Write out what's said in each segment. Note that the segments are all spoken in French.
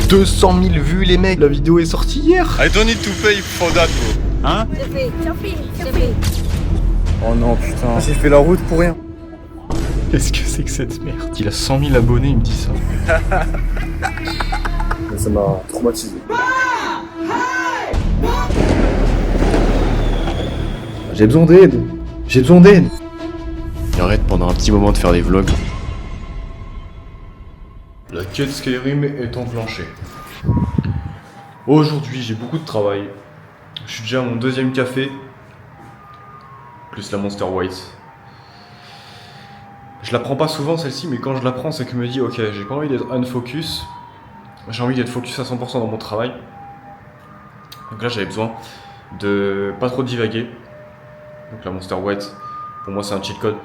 200 000 vues les mecs, la vidéo est sortie hier. I don't need to pay for that bro. Hein? C'est fait. Oh non putain, j'ai fait la route pour rien. Qu'est-ce que c'est que cette merde? Il a 100 000 abonnés, il me dit ça. Ça m'a traumatisé. J'ai besoin d'aide. J'ai besoin d'aide. J'arrête pendant un petit moment de faire des vlogs. La quête Skyrim est enclenchée. Aujourd'hui, j'ai beaucoup de travail. Je suis déjà à mon deuxième café. Plus la Monster White. Je la prends pas souvent celle-ci, mais quand je la prends, c'est que je me dis ok, j'ai pas envie d'être unfocus. J'ai envie d'être focus à 100% dans mon travail. Donc là, j'avais besoin de pas trop divaguer. Donc la Monster White, pour moi, c'est un cheat code.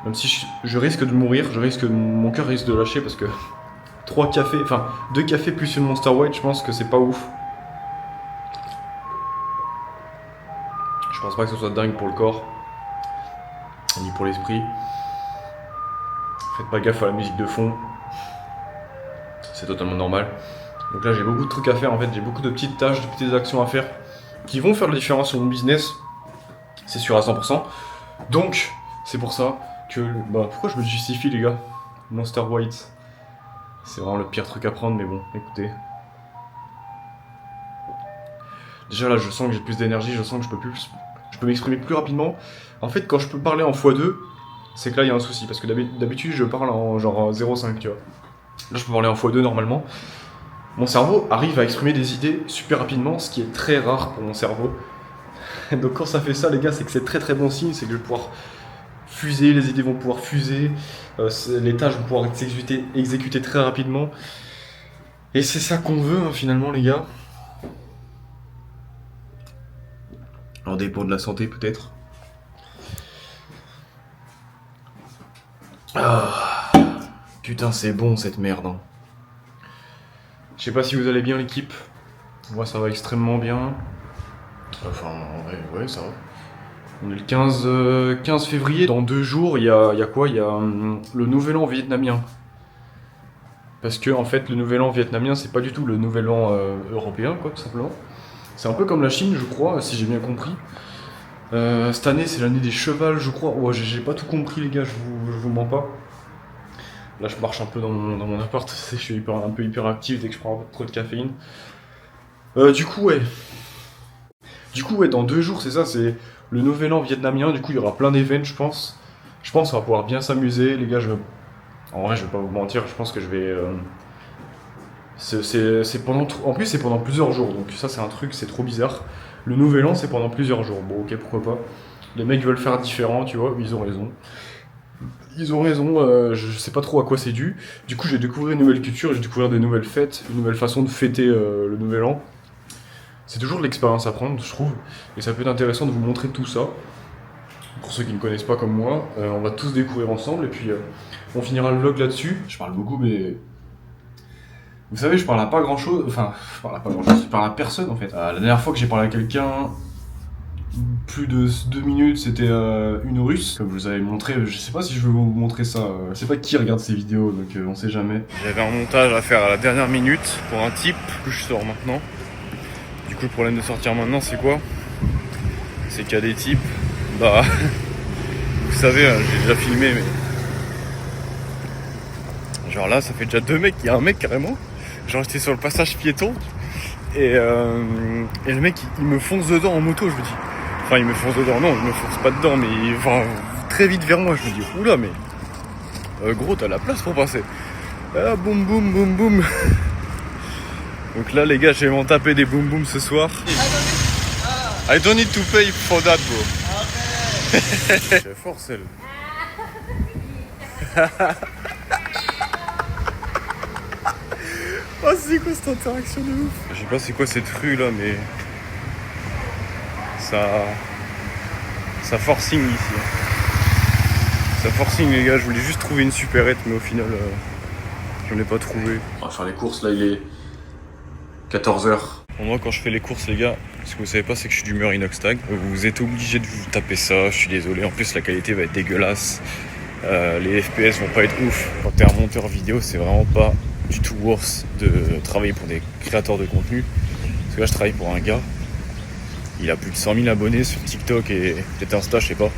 Même si je risque de mourir, mon cœur risque de lâcher parce que 2 cafés plus une Monster White, je pense que c'est pas ouf. Je pense pas que ce soit dingue pour le corps, ni pour l'esprit. Faites pas gaffe à la musique de fond. C'est totalement normal. Donc là j'ai beaucoup de trucs à faire en fait, j'ai beaucoup de petites tâches, de petites actions à faire qui vont faire la différence sur mon business. C'est sûr à 100%. Donc c'est pour ça que... pourquoi je me justifie les gars? Monster White. C'est vraiment le pire truc à prendre mais bon, écoutez. Déjà là je sens que j'ai plus d'énergie, je sens que je peux m'exprimer plus rapidement. En fait quand je peux parler en x2, c'est que là il y a un souci. Parce que d'habitude je parle en genre 0,5 tu vois. Là je peux parler en x2 normalement. Mon cerveau arrive à exprimer des idées super rapidement, ce qui est très rare pour mon cerveau. Donc quand ça fait ça les gars, c'est que c'est très très bon signe, c'est que je vais pouvoir fuser, les idées vont pouvoir fuser, les tâches vont pouvoir être exécutées très rapidement. Et c'est ça qu'on veut hein, finalement les gars. En dépend de la santé peut-être. Ah, putain c'est bon cette merde hein. Je sais pas si vous allez bien l'équipe. Moi ça va extrêmement bien. Enfin en vrai ouais ça va. On est le 15 février. Dans 2 jours il y a quoi? Il y a le nouvel an vietnamien. Parce que en fait le nouvel an vietnamien c'est pas du tout le nouvel an européen quoi tout simplement. C'est un peu comme la Chine je crois si j'ai bien compris. Cette année c'est l'année des chevals je crois. Ouais, j'ai pas tout compris les gars, je vous mens pas. Là je marche un peu dans mon appart, je suis un peu hyper actif dès que je prends trop de caféine. Du coup ouais, dans 2 jours c'est ça, c'est le nouvel an vietnamien, du coup il y aura plein d'événements je pense. Je pense qu'on va pouvoir bien s'amuser les gars, en vrai je vais pas vous mentir, je pense que je vais... En plus c'est pendant plusieurs jours, donc ça c'est un truc, c'est trop bizarre. Le nouvel an c'est pendant plusieurs jours, bon ok pourquoi pas. Les mecs veulent faire différent, tu vois, ils ont raison. Je sais pas trop à quoi c'est dû. Du coup, j'ai découvert une nouvelle culture, j'ai découvert des nouvelles fêtes, une nouvelle façon de fêter le nouvel an. C'est toujours de l'expérience à prendre, je trouve. Et ça peut être intéressant de vous montrer tout ça. Pour ceux qui ne connaissent pas comme moi, on va tous découvrir ensemble et puis on finira le vlog là-dessus. Je parle beaucoup, mais... Vous savez, je parle à pas grand-chose. Enfin, je parle à personne en fait. La dernière fois que j'ai parlé à quelqu'un... Plus de 2 minutes, c'était une russe, comme je vous avais montré, je sais pas si je vais vous montrer ça, je sais pas qui regarde ces vidéos, donc on sait jamais. J'avais un montage à faire à la dernière minute pour un type, que je sors maintenant. Du coup le problème de sortir maintenant c'est quoi? C'est qu'il y a des types, vous savez, hein, j'ai déjà filmé mais... Genre là ça fait déjà 2 mecs, il y a un mec carrément, genre j'étais sur le passage piéton, et le mec il me fonce dedans en moto, je me dis... Enfin, il me fonce dedans, non, il me fonce pas dedans, mais il va très vite vers moi. Je me dis, oula, mais gros, t'as la place pour passer. Ah, boum, boum, boum, boum. Donc là, les gars, je vais m'en taper des boum, boum ce soir. I don't need to pay for that bro. J'ai forcé le... Oh, c'est quoi cette interaction de ouf? Je sais pas c'est quoi cette rue là, mais... Ça forcing ici. Ça forcing les gars, je voulais juste trouver une supérette mais au final je l'ai pas trouvé. On va faire les courses là, il est 14h. Bon, moi quand je fais les courses les gars, ce que vous savez pas c'est que je suis d'humeur inoxtag. Vous êtes obligé de vous taper ça, je suis désolé. En plus la qualité va être dégueulasse. Les FPS vont pas être ouf. Quand t'es un monteur vidéo c'est vraiment pas du tout worth de travailler pour des créateurs de contenu. Parce que là, je travaille pour un gars. Il a plus de 100 000 abonnés sur TikTok et peut-être Insta, je sais pas.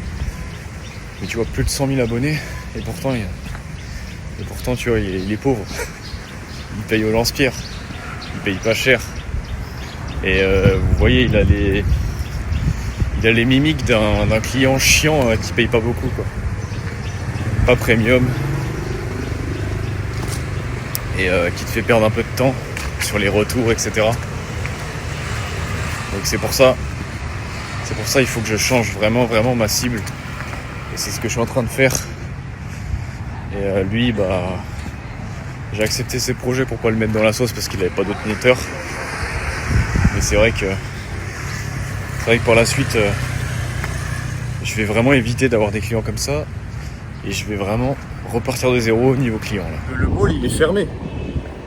Mais tu vois, plus de 100 000 abonnés. Et pourtant, tu vois, il est pauvre. Il paye au lance-pierre. Il paye pas cher. Et vous voyez, il a les mimiques d'un client chiant qui paye pas beaucoup, quoi. Pas premium. Et qui te fait perdre un peu de temps sur les retours, etc. Donc c'est pour ça il faut que je change vraiment ma cible. Et c'est ce que je suis en train de faire. Et lui, j'ai accepté ses projets pour pas le mettre dans la sauce parce qu'il avait pas d'autres moniteurs. Mais c'est vrai que par la suite, je vais vraiment éviter d'avoir des clients comme ça. Et je vais vraiment repartir de zéro au niveau client. Là. Le mall, il est fermé.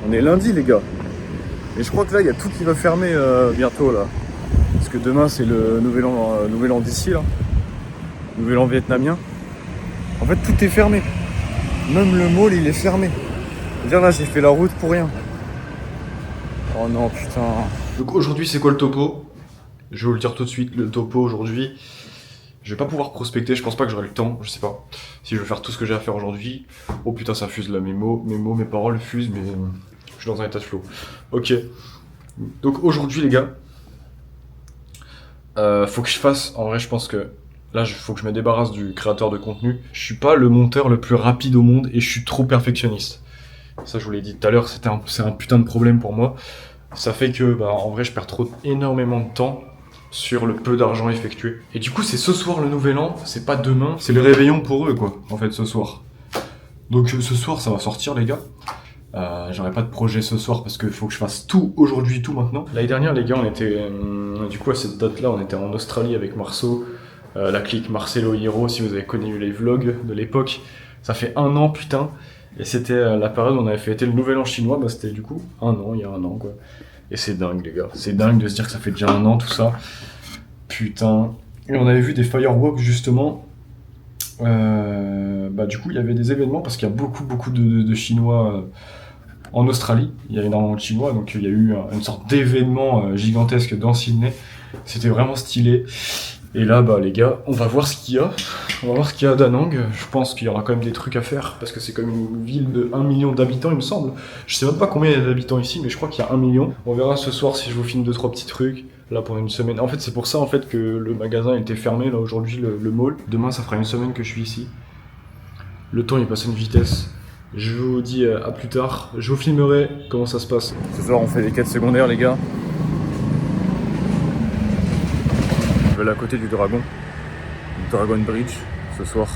On est lundi, les gars. Et je crois que là, il y a tout qui va fermer bientôt, là. Parce que demain, c'est le nouvel an d'ici, là. Nouvel an vietnamien. En fait, tout est fermé. Même le mall, il est fermé. C'est-à-dire, là, j'ai fait la route pour rien. Oh non, putain. Donc aujourd'hui, c'est quoi le topo? Je vais vous le dire tout de suite. Le topo, aujourd'hui... Je vais pas pouvoir prospecter, je pense pas que j'aurai le temps, je sais pas. Si je vais faire tout ce que j'ai à faire aujourd'hui. Oh putain, ça fuse là, mes mots, mes paroles fusent, mais je suis dans un état de flow. Ok. Donc aujourd'hui, les gars, faut que je fasse. En vrai, je pense que là, faut que je me débarrasse du créateur de contenu. Je suis pas le monteur le plus rapide au monde et je suis trop perfectionniste. Ça, je vous l'ai dit tout à l'heure, c'est un putain de problème pour moi. Ça fait que, en vrai, je perds énormément de temps sur le peu d'argent effectué. Et du coup, c'est ce soir le nouvel an, c'est pas demain, c'est le réveillon pour eux, quoi, en fait, ce soir. Donc ce soir, ça va sortir, les gars. J'aurai pas de projet ce soir parce qu'il faut que je fasse tout aujourd'hui, tout maintenant. L'année dernière, les gars, on était, du coup, à cette date-là, on était en Australie avec Marceau, la clique Marcelo Hiro, si vous avez connu les vlogs de l'époque. Ça fait 1 an, putain. Et c'était la période où on avait fêté le nouvel an chinois, c'était du coup il y a 1 an, quoi. Et c'est dingue, les gars. C'est dingue de se dire que ça fait déjà 1 an, tout ça. Putain. Et on avait vu des fireworks, justement. Du coup, il y avait des événements, parce qu'il y a beaucoup de Chinois en Australie. Il y a énormément de Chinois, donc il y a eu une sorte d'événement gigantesque dans Sydney. C'était vraiment stylé. Et là, les gars, on va voir ce qu'il y a. On va voir ce qu'il y a à Da Nang. Je pense qu'il y aura quand même des trucs à faire, parce que c'est comme une ville de 1 million d'habitants, il me semble. Je sais même pas combien il y a d'habitants ici, mais je crois qu'il y a 1 million. On verra ce soir si je vous filme 2-3 petits trucs, là pendant une semaine. En fait, c'est pour ça en fait que le magasin était fermé, là aujourd'hui, le mall. Demain, ça fera 1 semaine que je suis ici. Le temps, il passe à une vitesse. Je vous dis à plus tard. Je vous filmerai comment ça se passe. Ce soir, on fait des quêtes secondaires, les gars. Je vais aller à côté du Dragon Bridge ce soir.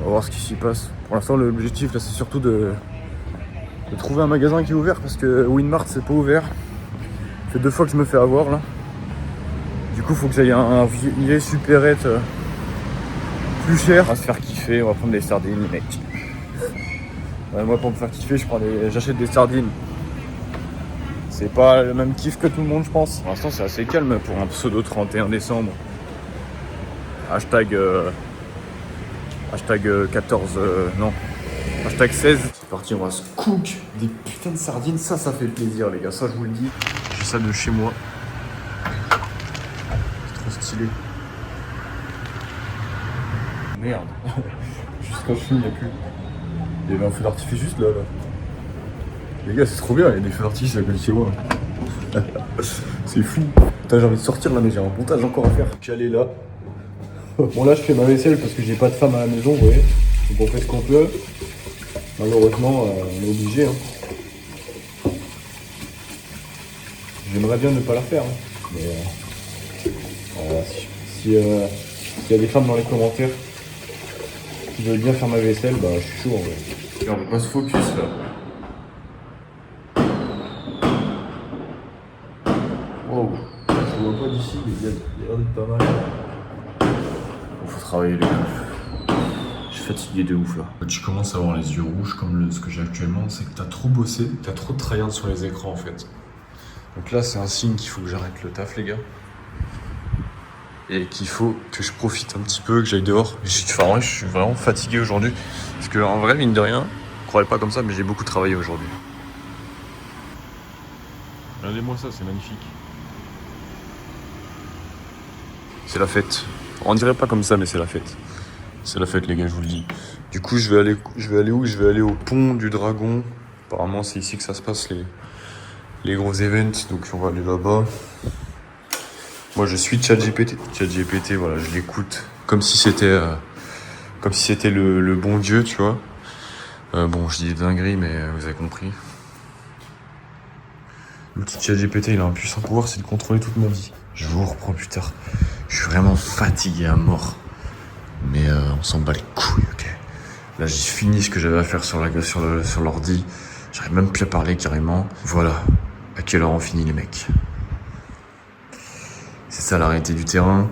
On va voir ce qui s'y passe. Pour l'instant, l'objectif là, c'est surtout de trouver un magasin qui est ouvert parce que Winmart c'est pas ouvert. Ça fait 2 fois que je me fais avoir là. Du coup, faut que j'aille un vieil supérette plus cher. On va se faire kiffer, on va prendre des sardines, les mecs. Ouais, moi, pour me faire kiffer, j'achète des sardines. C'est pas le même kiff que tout le monde, je pense. Pour l'instant, c'est assez calme pour un pseudo 31 décembre. Hashtag 14, non. Hashtag 16. C'est parti, on va se cook des putains de sardines. Ça fait plaisir, les gars. Ça, je vous le dis. J'ai ça de chez moi. C'est trop stylé. Merde. Juste quand je finis, il n'y a plus. Il y avait un feu d'artifice juste là. Les gars, c'est trop bien, il y a des feux d'artifice à côté de chez moi. C'est fou. Putain, j'ai envie de sortir là, mais j'ai un montage encore à faire. Je suis allé là. Bon, là, je fais ma vaisselle parce que j'ai pas de femme à la maison, vous voyez. Donc on fait ce qu'on peut. Malheureusement, on est obligé. J'aimerais bien ne pas la faire. Mais s'il y a des femmes dans les commentaires qui veulent bien faire ma vaisselle, je suis chaud en vrai. Et on va pas se focus là. Wow, je vois pas d'ici, mais il y a l'air d'être pas mal. Faut travailler les gars. Je suis fatigué de ouf là. Quand tu commences à avoir les yeux rouges comme ce que j'ai actuellement, c'est que t'as trop bossé, t'as trop de tryhard sur les écrans en fait. Donc là c'est un signe qu'il faut que j'arrête le taf les gars. Et qu'il faut que je profite un petit peu, que j'aille dehors. Je suis vraiment fatigué aujourd'hui. Parce que en vrai, mine de rien, je croyais pas comme ça, mais j'ai beaucoup travaillé aujourd'hui. Regardez-moi ça, c'est magnifique. C'est la fête. On dirait pas comme ça, mais c'est la fête. C'est la fête, les gars, je vous le dis. Du coup, je vais aller où? Je vais aller au pont du Dragon. Apparemment, c'est ici que ça se passe, les gros events. Donc, on va aller là-bas. Moi, je suis ChatGPT. ChatGPT, voilà, je l'écoute comme si c'était le bon Dieu, tu vois. Bon, je dis des dingueries, mais vous avez compris. L'outil ChatGPT, il a un puissant pouvoir, c'est de contrôler toute ma vie. Je vous reprends plus tard. Je suis vraiment fatigué à mort. Mais on s'en bat les couilles, ok. Là, j'ai fini ce que j'avais à faire sur l'ordi. J'arrive même plus à parler carrément. Voilà. À quelle heure on finit, les mecs? C'est ça la réalité du terrain.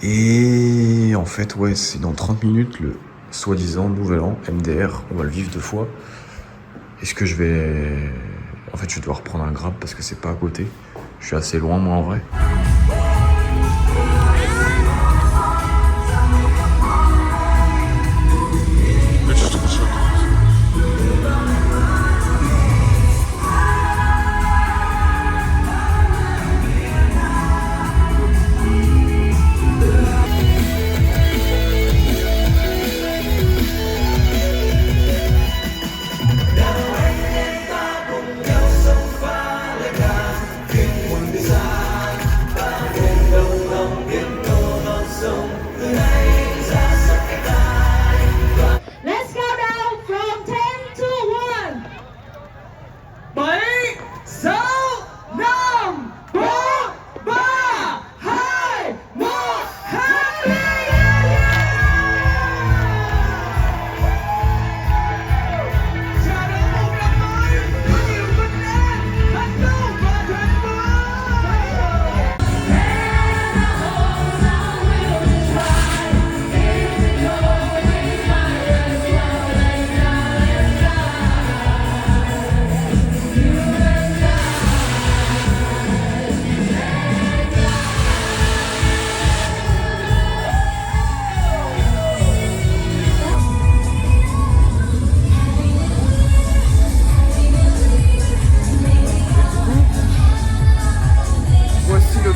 Et en fait, ouais, c'est dans 30 minutes, le soi-disant nouvel an, MDR. On va le vivre 2 fois. Est-ce que je vais... En fait, je vais devoir prendre un Grab parce que c'est pas à côté. Je suis assez loin, moi, en vrai.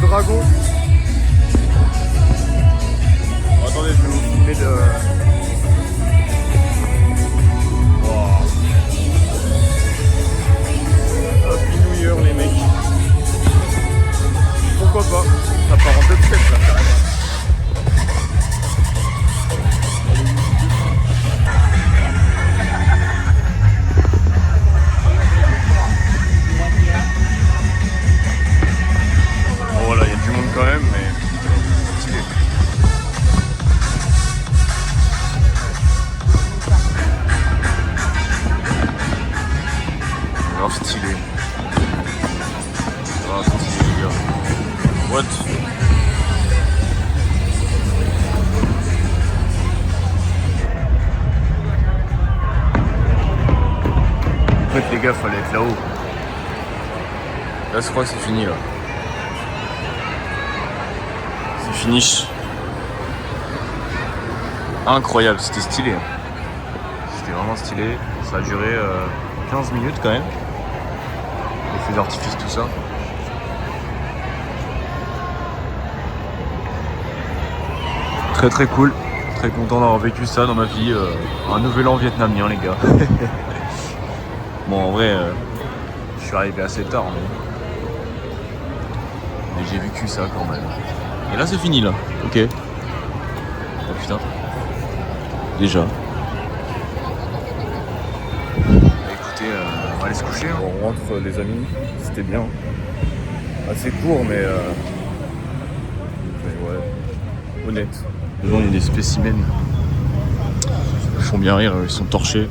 Dragon. Attendez, je vais vous filmer de... Wow. Happy New Year, les mecs. Pourquoi pas? Ça part en 2 de 7 là, carrément. Voilà, il y a du monde quand même, mais stylé. Alors stylé. Ah, stylé les gars. What? En fait les gars, fallait être là-haut. Là je crois que c'est fini là. Finish. Incroyable, c'était stylé. C'était vraiment stylé. Ça a duré 15 minutes quand même. Les feux d'artifice, tout ça. Très très cool. Très content d'avoir vécu ça dans ma vie. Un nouvel an vietnamien, les gars. Bon, en vrai, je suis arrivé assez tard, mais j'ai vécu ça quand même. Et là c'est fini là, ok. Oh putain. Déjà. Bah, écoutez, on va aller se coucher. Hein. On rentre les amis, c'était bien. Assez court mais ouais, honnête. Dedans il y a des spécimens. Ils font bien rire, ils sont torchés.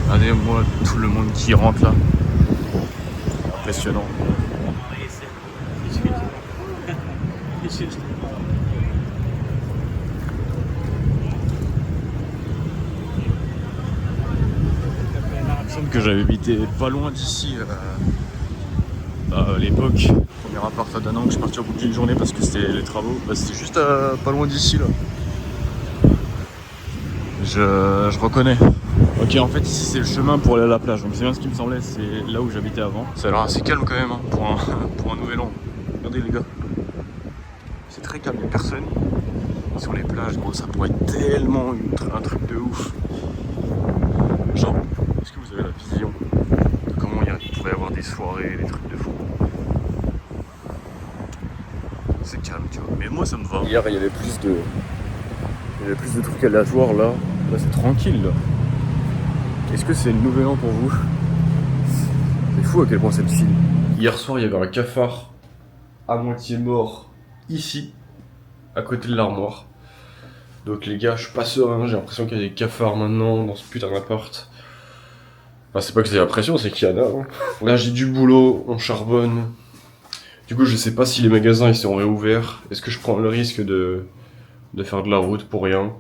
Regardez-moi tout le monde qui rentre là. Impressionnant. Il me semble que j'avais habité pas loin d'ici à l'époque. Premier appart à Danang, je suis parti au bout d'une journée parce que c'était les travaux. Bah, c'était juste pas loin d'ici là. Je reconnais. Ok, en fait ici c'est le chemin pour aller à la plage, donc c'est bien ce qui me semblait, c'est là où j'habitais avant. Ça a l'air assez calme quand même hein, pour un nouvel an. Regardez les gars, c'est très calme, il n'y a personne. Sur les plages, gros, ça pourrait être tellement un truc de ouf. Genre, est-ce que vous avez la vision de comment il pourrait y avoir des soirées, des trucs de fou? C'est calme, tu vois, mais moi ça me va. Hier il y avait plus de trucs aléatoires, là c'est tranquille là. Est-ce que c'est le nouvel an pour vous? C'est fou à quel point c'est le film. Hier soir, il y avait un cafard à moitié mort ici, à côté de l'armoire. Donc les gars, je suis pas serein, j'ai l'impression qu'il y a des cafards maintenant dans ce putain d'appart. Enfin, c'est pas que j'ai l'impression, c'est qu'il y en a. Hein. Là, j'ai du boulot, on charbonne. Du coup, je sais pas si les magasins ils sont réouverts. Est-ce que je prends le risque de faire de la route pour rien?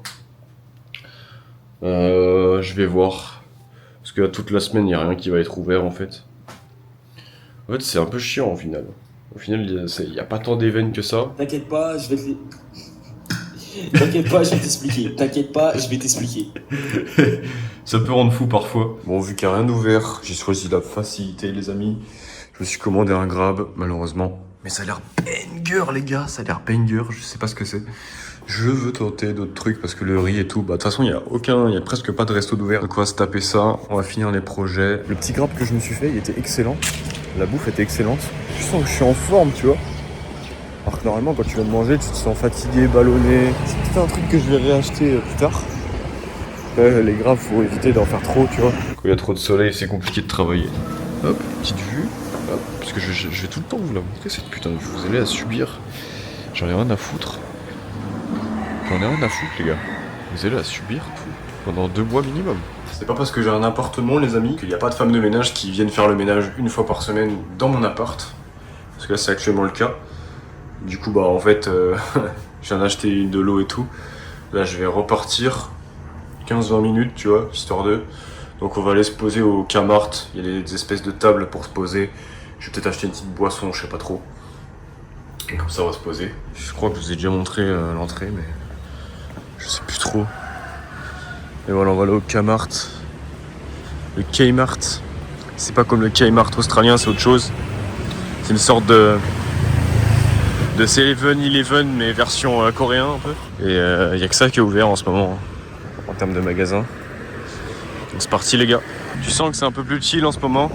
Je vais voir. Parce que là, toute la semaine, il n'y a rien qui va être ouvert en fait. En fait, c'est un peu chiant au final. Au final, il n'y a pas tant d'événements que ça. T'inquiète pas, je vais T'inquiète pas, je vais t'expliquer. T'inquiète pas, je vais t'expliquer. Ça peut rendre fou parfois. Bon, vu qu'il n'y a rien d'ouvert, j'ai choisi la facilité, les amis. Je me suis commandé un Grab, malheureusement. Mais ça a l'air banger, les gars. Ça a l'air banger. Je sais pas ce que c'est. Je veux tenter d'autres trucs parce que le riz et tout, bah de toute façon il y a presque pas de resto d'ouvert. Donc on va se taper ça, on va finir les projets. Le petit Grab que je me suis fait, il était excellent. La bouffe était excellente. Je sens que je suis en forme, tu vois. Alors que normalement quand tu viens de manger, tu te sens fatigué, ballonné. C'est peut-être un truc que je vais réacheter plus tard. Les Grabs, faut éviter d'en faire trop, tu vois. Quand il y a trop de soleil, c'est compliqué de travailler. Hop, petite vue. Hop, parce que je vais tout le temps vous la montrer cette putain de vue. Vous allez la subir. J'en ai rien à foutre. J'en ai rien à foutre les gars, vous allez la subir pendant 2 mois minimum. C'est pas parce que j'ai un appartement les amis qu'il n'y a pas de femmes de ménage qui viennent faire le ménage une fois par semaine dans mon appart. Parce que là c'est actuellement le cas. Du coup bah en fait je viens d'acheter de l'eau et tout. Là je vais repartir 15-20 minutes tu vois, histoire de. Donc on va aller se poser au Kmart, il y a des espèces de tables pour se poser. Je vais peut-être acheter une petite boisson, je sais pas trop. Et comme ça on va se poser. Je crois que je vous ai déjà montré l'entrée mais... je sais plus trop. Et voilà, on va aller au Kmart. Le Kmart. C'est pas comme le Kmart australien, c'est autre chose. C'est une sorte de 7-Eleven mais version coréen un peu. Et y a que ça qui est ouvert en ce moment en termes de magasins. Donc c'est parti les gars. Tu sens que c'est un peu plus chill en ce moment.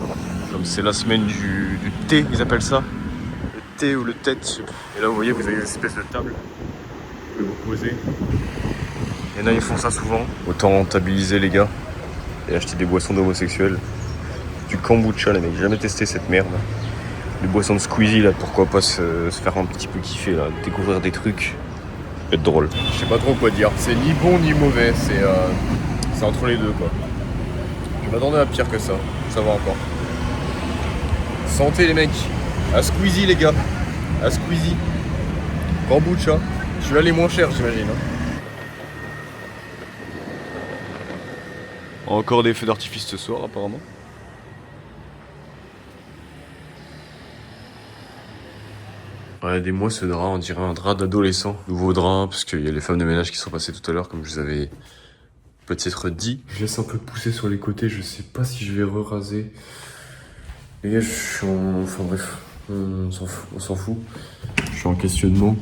Comme c'est la semaine du thé, ils appellent ça. Le thé ou le tête. Et là vous voyez, vous avez une espèce de table. Vous pouvez vous poser. Il y en a, ils font ça souvent. Autant rentabiliser les gars et acheter des boissons d'homosexuels. Du kombucha, les mecs, j'ai jamais testé cette merde. Les boissons de Squeezie, là, pourquoi pas se faire un petit peu kiffer, là, découvrir des trucs. Ça peut être drôle. Je sais pas trop quoi dire. C'est ni bon ni mauvais, c'est entre les deux quoi. Je m'attendais à pire que ça. Ça va encore. Santé les mecs. À Squeezie les gars. À Squeezie. Kombucha. Celui-là les moins chers j'imagine. Hein. Encore des feux d'artifice ce soir apparemment. Regardez-moi ce drap, on dirait un drap d'adolescent. Nouveau drap, parce qu'il y a les femmes de ménage qui sont passées tout à l'heure, comme je vous avais peut-être dit. Je laisse un peu pousser sur les côtés, je sais pas si je vais re-raser. Les gars, je suis en... Enfin bref, on s'en fout. Je suis en questionnement.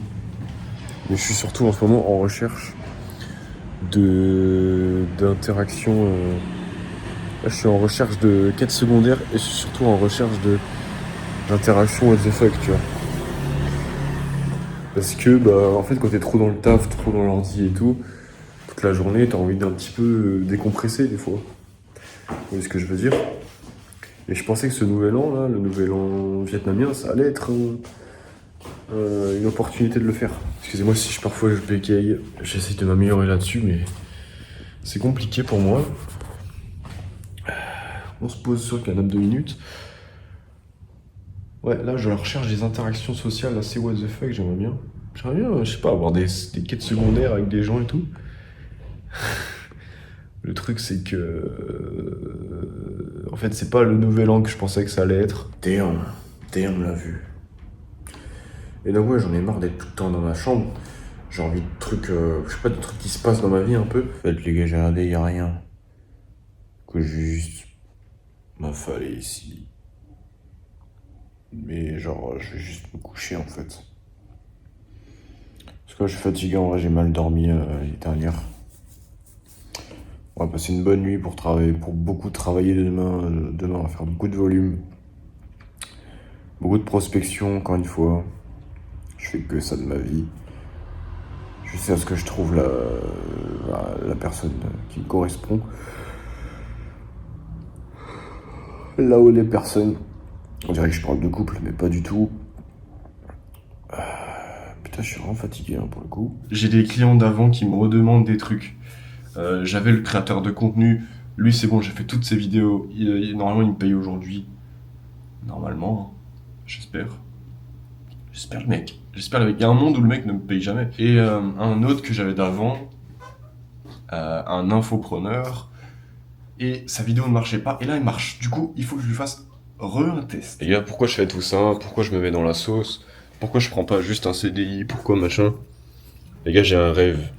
Mais je suis surtout en ce moment en recherche d'interaction. Là, je suis en recherche de quête secondaire et je suis surtout en recherche d'interaction what the fuck, tu vois. Parce que, bah, en fait, quand t'es trop dans le taf, trop dans l'ordi et tout, toute la journée, t'as envie d'un petit peu décompresser des fois. Vous voyez ce que je veux dire? Et je pensais que ce nouvel an, là, le nouvel an vietnamien, ça allait être une opportunité de le faire. Excusez-moi si parfois je bégaye, j'essaie de m'améliorer là-dessus, mais c'est compliqué pour moi. On se pose sur le canapé 2 minutes. Ouais, là, je recherche des interactions sociales assez what the fuck, j'aimerais bien, je sais pas, avoir des quêtes secondaires avec des gens et tout. Le truc, c'est que... en fait, c'est pas le nouvel an que je pensais que ça allait être. Damn la vue. Et donc, ouais, j'en ai marre d'être tout le temps dans ma chambre. J'ai envie de trucs, je sais pas, de trucs qui se passent dans ma vie un peu. En fait, les gars, j'ai regardé, y a rien. que je vais juste m'affaler ici. Mais genre, je vais juste me coucher en fait. Parce que je suis fatigué, en vrai, j'ai mal dormi les dernières. On va passer une bonne nuit pour travailler, pour beaucoup travailler demain. Demain, on va faire beaucoup de volume. Beaucoup de prospection, encore une fois. Je fais que ça de ma vie. Je sais à ce que je trouve la personne qui me correspond. Là où les personnes... On dirait que je parle de couple, mais pas du tout. Putain, je suis vraiment fatigué hein, pour le coup. J'ai des clients d'avant qui me redemandent des trucs. J'avais le créateur de contenu. Lui, c'est bon, j'ai fait toutes ses vidéos. Normalement, il me paye aujourd'hui. Normalement, hein. J'espère. J'espère le mec. Il y a un monde où le mec ne me paye jamais. Et un autre que j'avais d'avant, un infopreneur, et sa vidéo ne marchait pas. Et là, elle marche. Du coup, il faut que je lui fasse un test. Les gars, pourquoi je fais tout ça? Pourquoi je me mets dans la sauce? Pourquoi je prends pas juste un CDI? Pourquoi machin? Les gars, j'ai un rêve.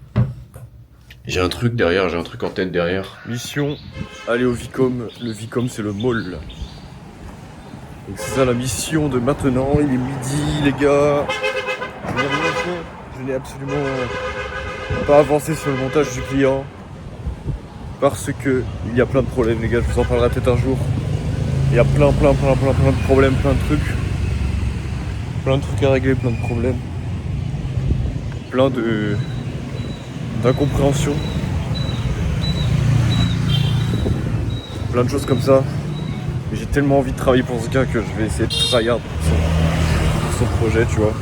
J'ai un truc derrière, j'ai un truc en tête derrière. Mission, aller au Vicom. Le Vicom, c'est le mall. Donc c'est ça la mission de maintenant. Il est midi, les gars. Je n'ai rien fait. Je n'ai absolument pas avancé sur le montage du client. Parce que il y a plein de problèmes, les gars. Je vous en parlerai peut-être un jour. Il y a plein de problèmes, plein de trucs. Plein de trucs à régler, plein de problèmes. Plein d'incompréhension. Plein de choses comme ça. Et j'ai tellement envie de travailler pour ce gars que je vais essayer de tryhard pour son projet, tu vois.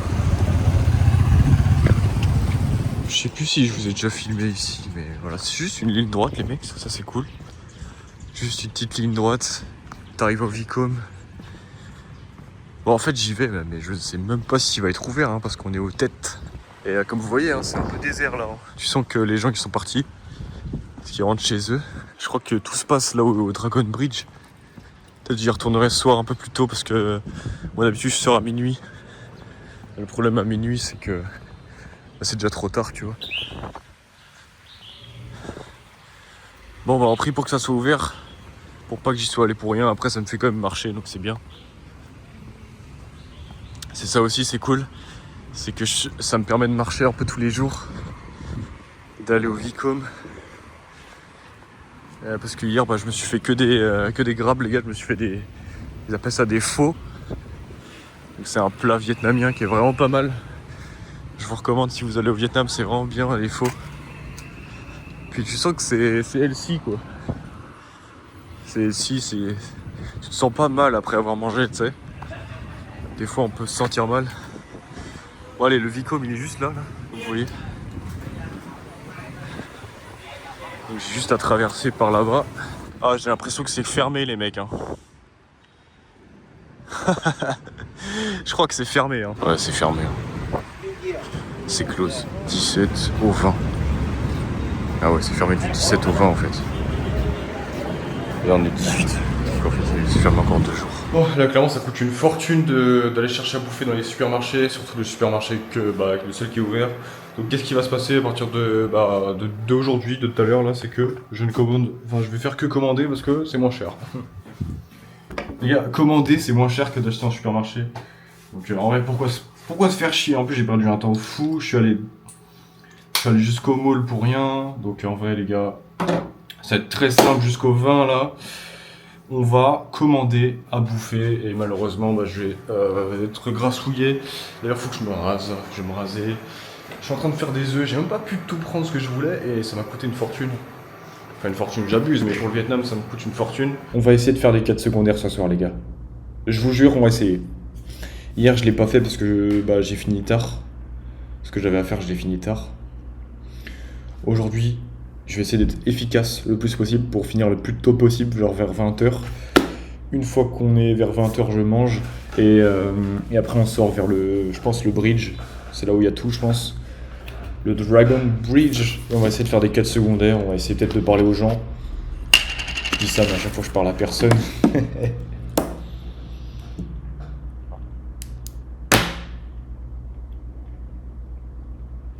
Je sais plus si je vous ai déjà filmé ici, mais voilà, c'est juste une ligne droite les mecs, ça c'est cool. Juste une petite ligne droite, t'arrives au Vicom. Bon en fait j'y vais même, mais je sais même pas s'il va être ouvert hein, parce qu'on est aux têtes. Et comme vous voyez, hein, c'est un peu désert là. Hein. Tu sens que les gens qui sont partis, qui rentrent chez eux. Je crois que tout se passe là au Dragon Bridge. Peut-être j'y retournerai ce soir un peu plus tôt parce que moi d'habitude je sors à minuit. Et le problème à minuit c'est que c'est déjà trop tard, tu vois. Bon, bah on prie pour que ça soit ouvert, pour pas que j'y sois allé pour rien. Après, ça me fait quand même marcher, donc c'est bien. C'est ça aussi, c'est cool. C'est que ça me permet de marcher un peu tous les jours, d'aller au Vicom. Parce que hier, bah, je me suis fait que des grabs, les gars. Je me suis fait ils appellent ça des pho. Donc c'est un plat vietnamien qui est vraiment pas mal. Je vous recommande si vous allez au Vietnam, c'est vraiment bien les pho. Puis tu sens que c'est healthy quoi. C'est healthy, tu te sens pas mal après avoir mangé, tu sais. Des fois on peut se sentir mal. Bon allez, le Vicom il est juste là, vous voyez. Donc j'ai juste à traverser par là-bas. Ah j'ai l'impression que c'est fermé les mecs hein. Je crois que c'est fermé hein. Ouais c'est fermé hein. C'est close. 17 au 20. Ah ouais, c'est fermé du 17 au 20 en fait. Là on est 18. Donc en fait, c'est fermé encore 2 jours. Bon, là clairement ça coûte une fortune d'aller chercher à bouffer dans les supermarchés, surtout le supermarché le seul qui est ouvert. Donc qu'est-ce qui va se passer à partir d'aujourd'hui, de tout à l'heure là, c'est que je vais faire que commander parce que c'est moins cher. Les gars, commander c'est moins cher que d'acheter en supermarché. Donc en vrai, pourquoi se faire chier? En plus j'ai perdu un temps fou, je suis allé jusqu'au mall pour rien. Donc en vrai les gars, ça va être très simple jusqu'au 20 là. On va commander à bouffer et malheureusement je vais être grassouillé. D'ailleurs faut que je me rase, je vais me raser. Je suis en train de faire des œufs, j'ai même pas pu tout prendre ce que je voulais et ça m'a coûté une fortune. Enfin une fortune, j'abuse, mais pour le Vietnam ça me coûte une fortune. On va essayer de faire des quêtes secondaires ce soir les gars. Je vous jure, on va essayer. Hier je l'ai pas fait parce que j'ai fini tard. Ce que j'avais à faire je l'ai fini tard. Aujourd'hui, je vais essayer d'être efficace le plus possible pour finir le plus tôt possible, genre vers 20h. Une fois qu'on est vers 20h, je mange et après on sort vers le bridge. C'est là où il y a tout, je pense. Le Dragon Bridge. Et on va essayer de faire des quêtes secondaires, on va essayer peut-être de parler aux gens. Je dis ça, mais à chaque fois je parle à personne.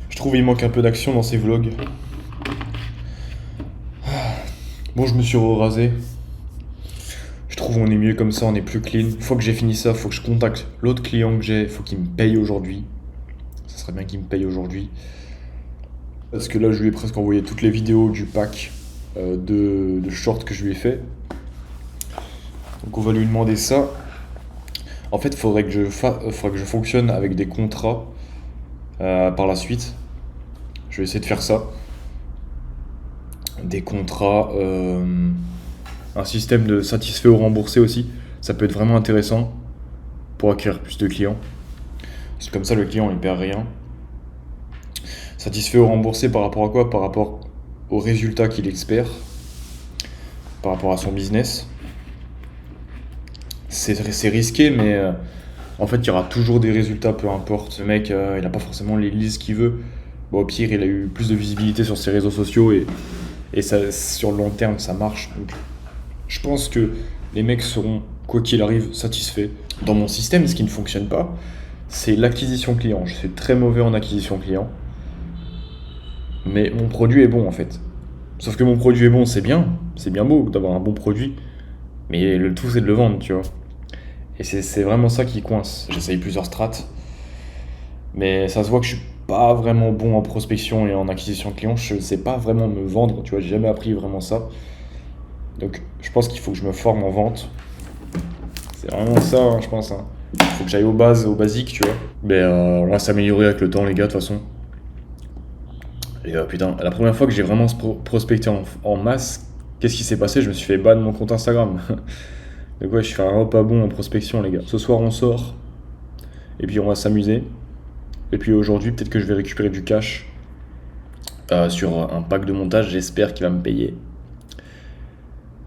Je trouve qu'il manque un peu d'action dans ces vlogs. Bon Bon, je me suis rasé. Je trouve on est mieux comme ça, on est plus clean. Une fois que j'ai fini ça, faut que je contacte l'autre client que j'ai. Faut qu'il me paye aujourd'hui. Ça serait bien qu'il me paye aujourd'hui. Parce que là, je lui ai presque envoyé toutes les vidéos du pack de shorts que je lui ai fait. Donc on va lui demander ça. En fait, faudrait que je fonctionne avec des contrats par la suite. Je vais essayer de faire ça. Des contrats, un système de satisfait ou remboursé aussi. Ça peut être vraiment intéressant pour acquérir plus de clients. C'est comme ça, le client il perd rien. Satisfait ou remboursé par rapport à quoi? Par rapport aux résultats qu'il espère, par rapport à son business. C'est risqué, mais en fait, il y aura toujours des résultats, peu importe. Le mec, il n'a pas forcément les leads qu'il veut. Bon, au pire, il a eu plus de visibilité sur ses réseaux sociaux et ça, sur le long terme, ça marche. Donc, je pense que les mecs seront, quoi qu'il arrive, satisfaits. Dans mon système, ce qui ne fonctionne pas, c'est l'acquisition client. Je suis très mauvais en acquisition client. Mais mon produit est bon, en fait. Sauf que mon produit est bon, c'est bien beau d'avoir un bon produit. Mais le tout, c'est de le vendre, tu vois. Et c'est vraiment ça qui coince. J'essaye plusieurs strates. Mais ça se voit que je suis pas vraiment bon en prospection et en acquisition client. Je sais pas vraiment me vendre, tu vois. J'ai jamais appris vraiment ça. Donc, je pense qu'il faut que je me forme en vente. C'est vraiment ça, hein, je pense. Hein. Il faut que j'aille aux basiques, tu vois. Mais on va s'améliorer avec le temps, les gars, de toute façon. Et putain, la première fois que j'ai vraiment prospecté en masse, qu'est-ce qui s'est passé? Je me suis fait ban de mon compte Instagram. Donc ouais, je suis vraiment pas bon en prospection, les gars. Ce soir, on sort. Et puis, on va s'amuser. Et puis aujourd'hui, peut-être que je vais récupérer du cash sur un pack de montage. J'espère qu'il va me payer.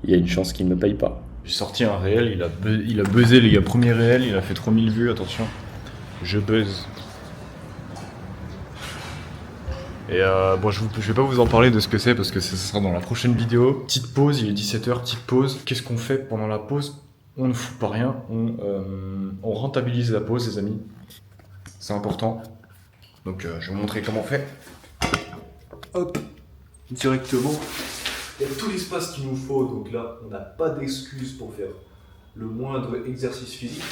Il y a une chance qu'il ne me paye pas. J'ai sorti un réel, il a buzzé, les gars. Premier réel, il a fait 3000 vues, attention. Je buzz. Et bon, je vais pas vous en parler de ce que c'est parce que ce sera dans la prochaine vidéo. Petite pause, il est 17h, petite pause. Qu'est-ce qu'on fait pendant la pause? On ne fout pas rien, on rentabilise la pause, les amis. C'est important. Donc je vais vous montrer comment on fait. Hop, directement. Il y a tout l'espace qu'il nous faut, donc là, on n'a pas d'excuse pour faire le moindre exercice physique.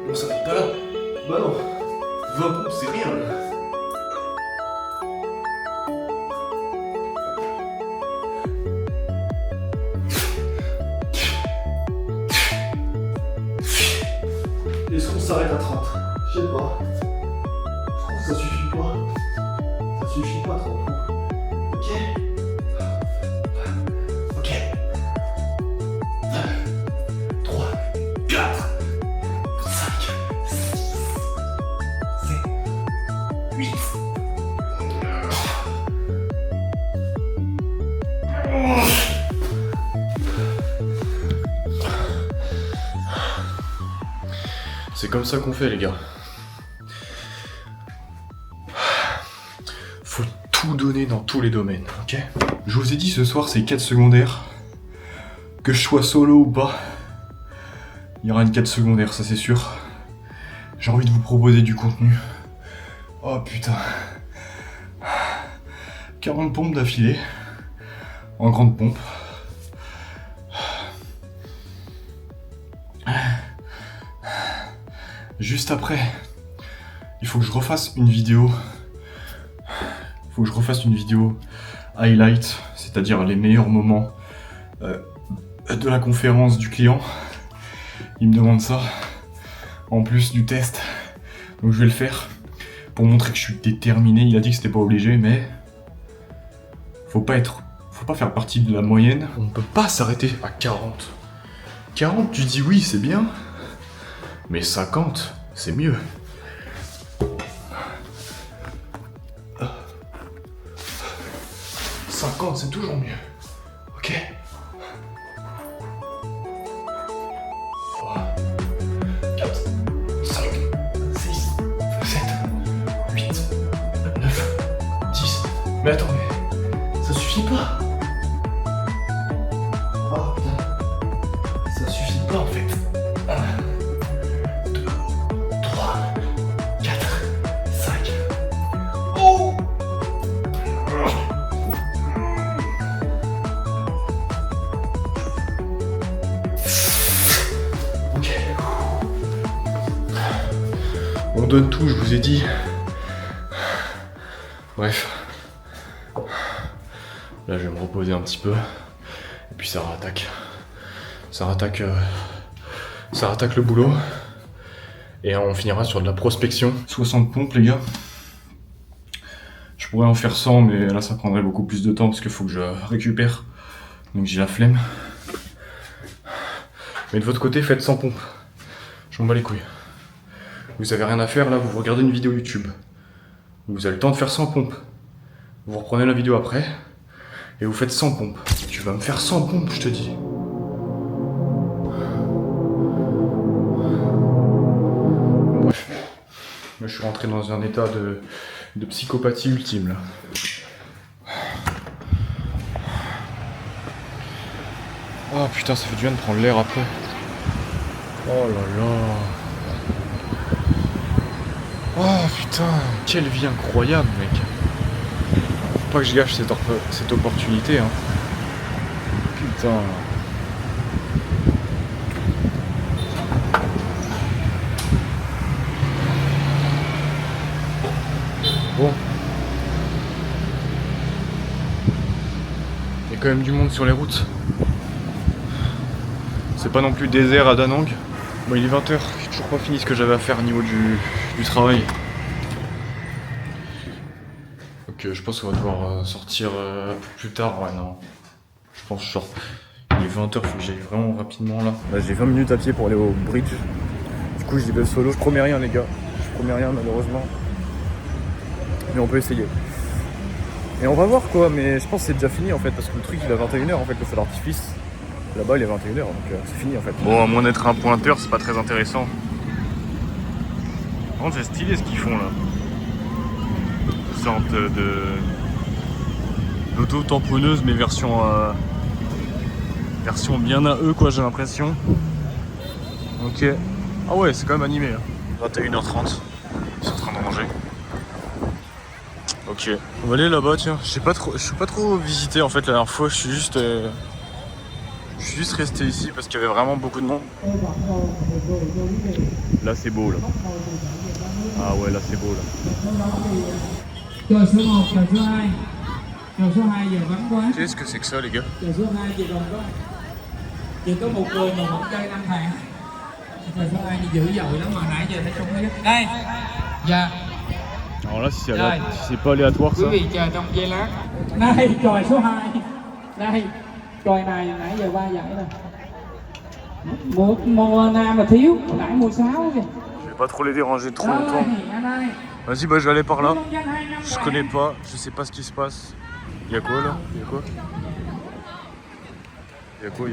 On s'arrête pas là. Bah non, 20 pompes c'est rien là. Est-ce qu'on s'arrête à 30? Je sais pas. Je trouve que ça suffit pas. Ça suffit pas 30 pompes. Ok. Ok. 3, 4, 5, 6, 7, 8. C'est comme ça qu'on fait, les gars. Faut tout donner dans tous les domaines, ok? Je vous ai dit ce soir, c'est quête secondaire. Que je sois solo ou pas, il y aura une quête secondaire, ça c'est sûr. J'ai envie de vous proposer du contenu. Oh putain. 40 pompes d'affilée. En grande pompe. Juste après, il faut que je refasse une vidéo. Il faut que je refasse une vidéo highlight, c'est-à-dire les meilleurs moments de la conférence du client. Il me demande ça, en plus du test. Donc je vais le faire pour montrer que je suis déterminé. Il a dit que c'était pas obligé, mais faut pas faire partie de la moyenne. On ne peut pas s'arrêter à 40. 40, tu dis oui, c'est bien. Mais 50, c'est mieux. « 50, c'est toujours mieux. Ok ? 3, 4, 5, 6, 7, 8, 9, 10, Mais attends, mais ça suffit pas. Oh putain, ça suffit pas en fait. 1, 2, 3, 4, 5. Oh! Ok. On donne tout, je vous ai dit. Bref. Là, je vais me reposer un petit peu. Et puis ça rattaque. Ça rattaque le boulot. Et on finira sur de la prospection. 60 pompes, les gars. Je pourrais en faire 100, mais là, ça prendrait beaucoup plus de temps parce qu'il faut que je récupère. Donc j'ai la flemme. Mais de votre côté, faites 100 pompes. Je m'en bats les couilles. Vous avez rien à faire, là, vous regardez une vidéo YouTube. Vous avez le temps de faire 100 pompes. Vous reprenez la vidéo après. Et vous faites 100 pompes. Tu vas me faire 100 pompes, je te dis. Bref. Moi, je suis rentré dans un état de psychopathie ultime, là. Oh putain, ça fait du bien de prendre l'air après. Oh là là. Oh putain, quelle vie incroyable, mec. Faut pas que je gâche cette opportunité, hein. Putain. Bon. Il y a quand même du monde sur les routes. C'est pas non plus désert à Da Nang. Bon, il est 20h, j'ai toujours pas fini ce que j'avais à faire au niveau du travail. Donc je pense qu'on va devoir sortir un peu plus tard. Ouais, non. Je pense que je sors. Il est 20h, faut que j'aille vraiment rapidement là. Là, j'ai 20 minutes à pied pour aller au bridge. Du coup, j'y vais solo. Je promets rien, les gars. Je promets rien, malheureusement. Mais on peut essayer. Et on va voir quoi, mais je pense que c'est déjà fini en fait, parce que le truc il est à 21h en fait, le feu d'artifice. Là-bas il est 21h, donc c'est fini en fait. Bon, à moins d'être un pointeur, c'est pas très intéressant. Par contre, c'est stylé ce qu'ils font là. Une sorte d'auto-tamponneuse, mais version bien à eux quoi, j'ai l'impression. Ok. Ah ouais, c'est quand même animé. Hein. 21h30. Ils sont en train de manger. Ok. On va aller là-bas, tiens. Je suis pas trop visité en fait la dernière fois. Je suis juste resté ici parce qu'il y avait vraiment beaucoup de monde. Là c'est beau là. Ah ouais, là c'est beau là. Qu'est-ce que c'est que ça les gars? Chỉ có một người mà vẫn chơi 5 thằng. Trời số 2 dữ dội lắm mà nãy giờ thấy không thấy. Đây. Dạ. Alors là, si c'est pas aléatoire ça. Quý vị chờ trong giây lát. Đây, tròi số 2. Đây. Tròi này nãy giờ 3 giải rồi. Mua nam mà thiếu, nãy mua 6 kìa. Je vais pas trop les déranger trop longtemps. Vas-y, bah je vais aller par là. Je connais pas, je sais pas ce qui se passe. Y'a quoi là? Y'a quoi? Y'a quoi?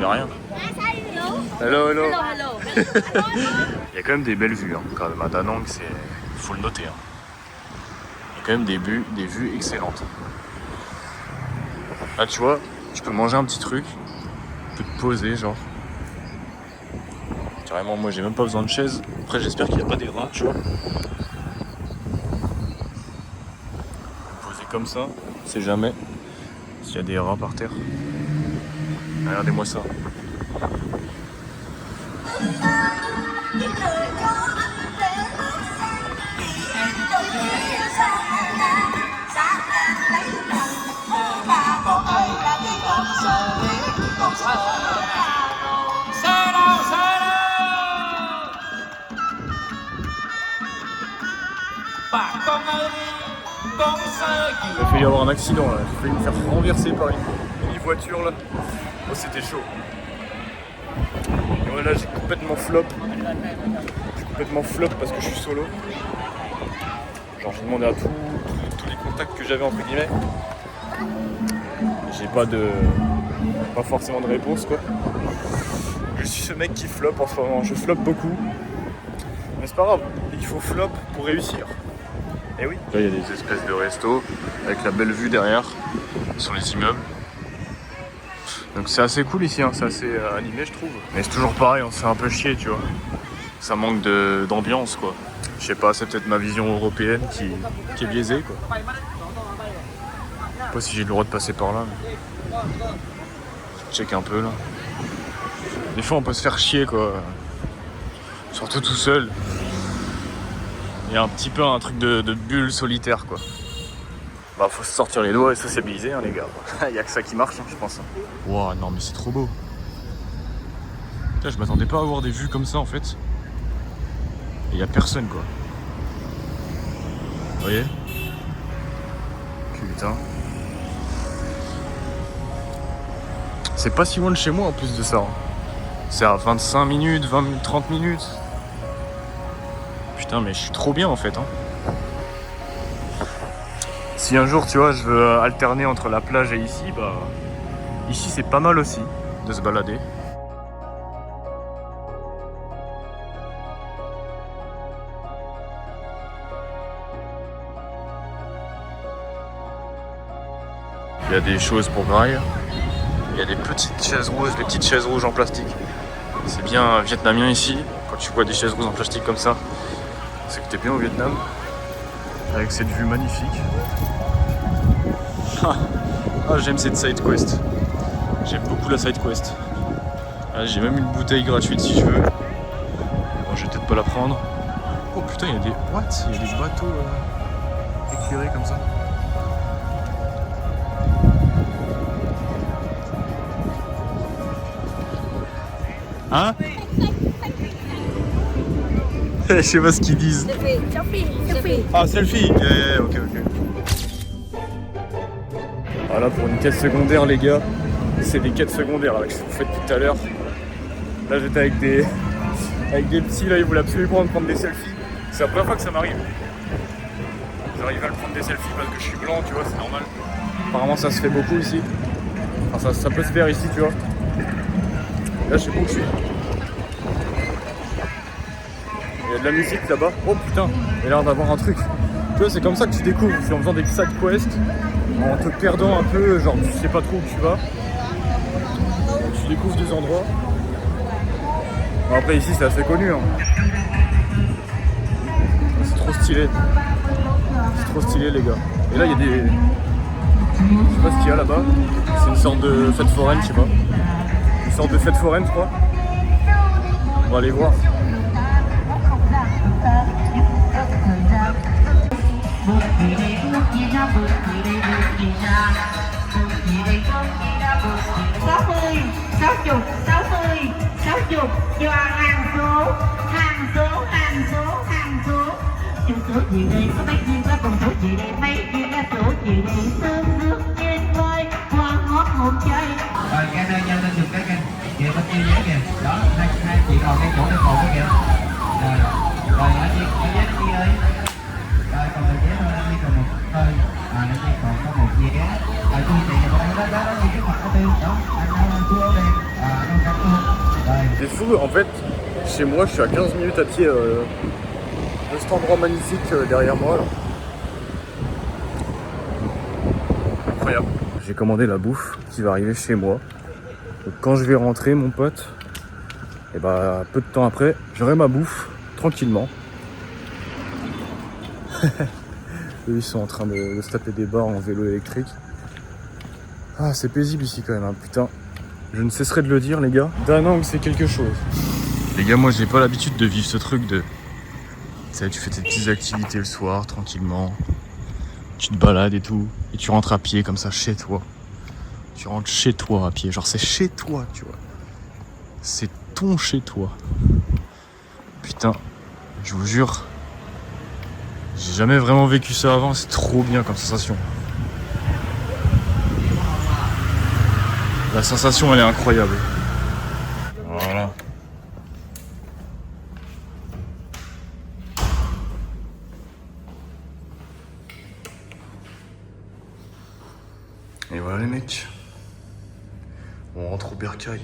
Y'a rien. Hello, hello. Il y a quand même des belles vues, hein. Quand même à Da Nang, faut le noter. Hein. Il y a quand même des vues excellentes. Là, tu vois, tu peux manger un petit truc, tu peux te poser, genre. Carrément, moi, j'ai même pas besoin de chaise. Après, j'espère qu'il n'y a pas des rats, tu vois. Poser comme ça, on sait jamais s'il y a des rats par terre. Regardez-moi ça. Il a failli y avoir un accident là, j'ai failli me faire renverser par une voiture là. Oh, c'était chaud. Et voilà, j'ai complètement flop. Parce que je suis solo. Genre j'ai demandé à tous les contacts que j'avais entre guillemets. J'ai pas forcément de réponse quoi. Je suis ce mec qui flop en ce moment, je flop beaucoup. Mais c'est pas grave, il faut flop pour réussir. Et oui. Là, il y a des espèces de restos avec la belle vue derrière sur les immeubles. Donc c'est assez cool ici, hein. C'est assez animé je trouve. Mais c'est toujours pareil, on se fait un peu chier, tu vois. Ça manque d'ambiance quoi. Je sais pas, c'est peut-être ma vision européenne qui est biaisée quoi. Je sais pas si j'ai le droit de passer par là. Mais... check un peu là. Des fois on peut se faire chier quoi. Surtout tout seul. Il y a un petit peu un truc de bulle solitaire quoi. Bah faut se sortir les doigts et sociabiliser hein, les gars. Il y a que ça qui marche hein, je pense. Wow, non mais c'est trop beau. Putain, je m'attendais pas à avoir des vues comme ça en fait. Et y a personne quoi. Vous voyez? Putain. C'est pas si loin de chez moi en plus de ça. Hein. C'est à 25 minutes, 30 minutes. Putain mais je suis trop bien en fait. Hein. Si un jour tu vois je veux alterner entre la plage et ici, bah ici c'est pas mal aussi de se balader. Il y a des choses pour grailler. Il y a des petites chaises rouges en plastique. C'est bien vietnamien ici. Quand tu vois des chaises rouges en plastique comme ça, c'est que t'es bien au Vietnam. Avec cette vue magnifique. Ah, j'aime cette side quest. J'aime beaucoup la side quest. Ah, j'ai même une bouteille gratuite si je veux. Bon, je vais peut-être pas la prendre. Oh putain, il y a des... What? Il y a des bateaux éclairés comme ça. Hein? Je sais pas ce qu'ils disent. Selfie. Ah, selfie. Yeah, ok. Voilà pour une quête secondaire les gars. C'est des quêtes secondaires là, que je vous fais depuis tout à l'heure. Là j'étais avec des petits là, ils voulaient absolument me prendre des selfies. C'est la première fois que ça m'arrive. J'arrive à le prendre des selfies parce que je suis blanc, tu vois, c'est normal. Apparemment ça se fait beaucoup ici. Enfin ça peut se faire ici, tu vois. Là je sais pas où je suis. Il y a de la musique là-bas. Oh putain, il y a l'air d'avoir un truc. Tu vois, c'est comme ça que tu découvres. C'est en faisant des side quests, en te perdant un peu, genre tu sais pas trop où tu vas. Tu découvres des endroits. Bon, après ici c'est assez connu. Hein. C'est trop stylé. C'est trop stylé les gars. Et là il y a des... Je sais pas ce qu'il y a là-bas. C'est une sorte de fête foraine, je sais pas. Une sorte de fête foraine je crois. On va aller voir. Cho hàng số chữ số gì đây có bánh gì có con số gì đây mấy gì là số gì đây sương nước trên vơi hoa ngót hôn chơi rồi em ơi nhau lên dùng cái kìa bên kia nhé kìa đó hai chị còn cái chỗ cái cột cái kìa rồi ở vé đi ơi rồi còn một vé thôi đi còn một thôi đây đi còn có một vé rồi tôi chị đó đi cái mặt có tiêu đó anh thua đây anh cắt luôn. C'est fou, en fait, chez moi, je suis à 15 minutes à pied de cet endroit magnifique derrière moi. Là. Incroyable. J'ai commandé la bouffe qui va arriver chez moi. Donc quand je vais rentrer, mon pote, et bah peu de temps après, j'aurai ma bouffe tranquillement. Eux, ils sont en train de se taper des barres en vélo électrique. Ah, c'est paisible ici quand même, hein, putain. Je ne cesserai de le dire les gars, Da Nang c'est quelque chose. Les gars, moi j'ai pas l'habitude de vivre ce truc de... Tu sais, tu fais tes petites activités le soir, tranquillement. Tu te balades et tout. Et tu rentres à pied comme ça chez toi. Tu rentres chez toi à pied, genre c'est chez toi, tu vois. C'est ton chez toi. Putain, je vous jure. J'ai jamais vraiment vécu ça avant, c'est trop bien comme sensation. La sensation elle est incroyable. Voilà. Et voilà les mecs. On rentre au bercail.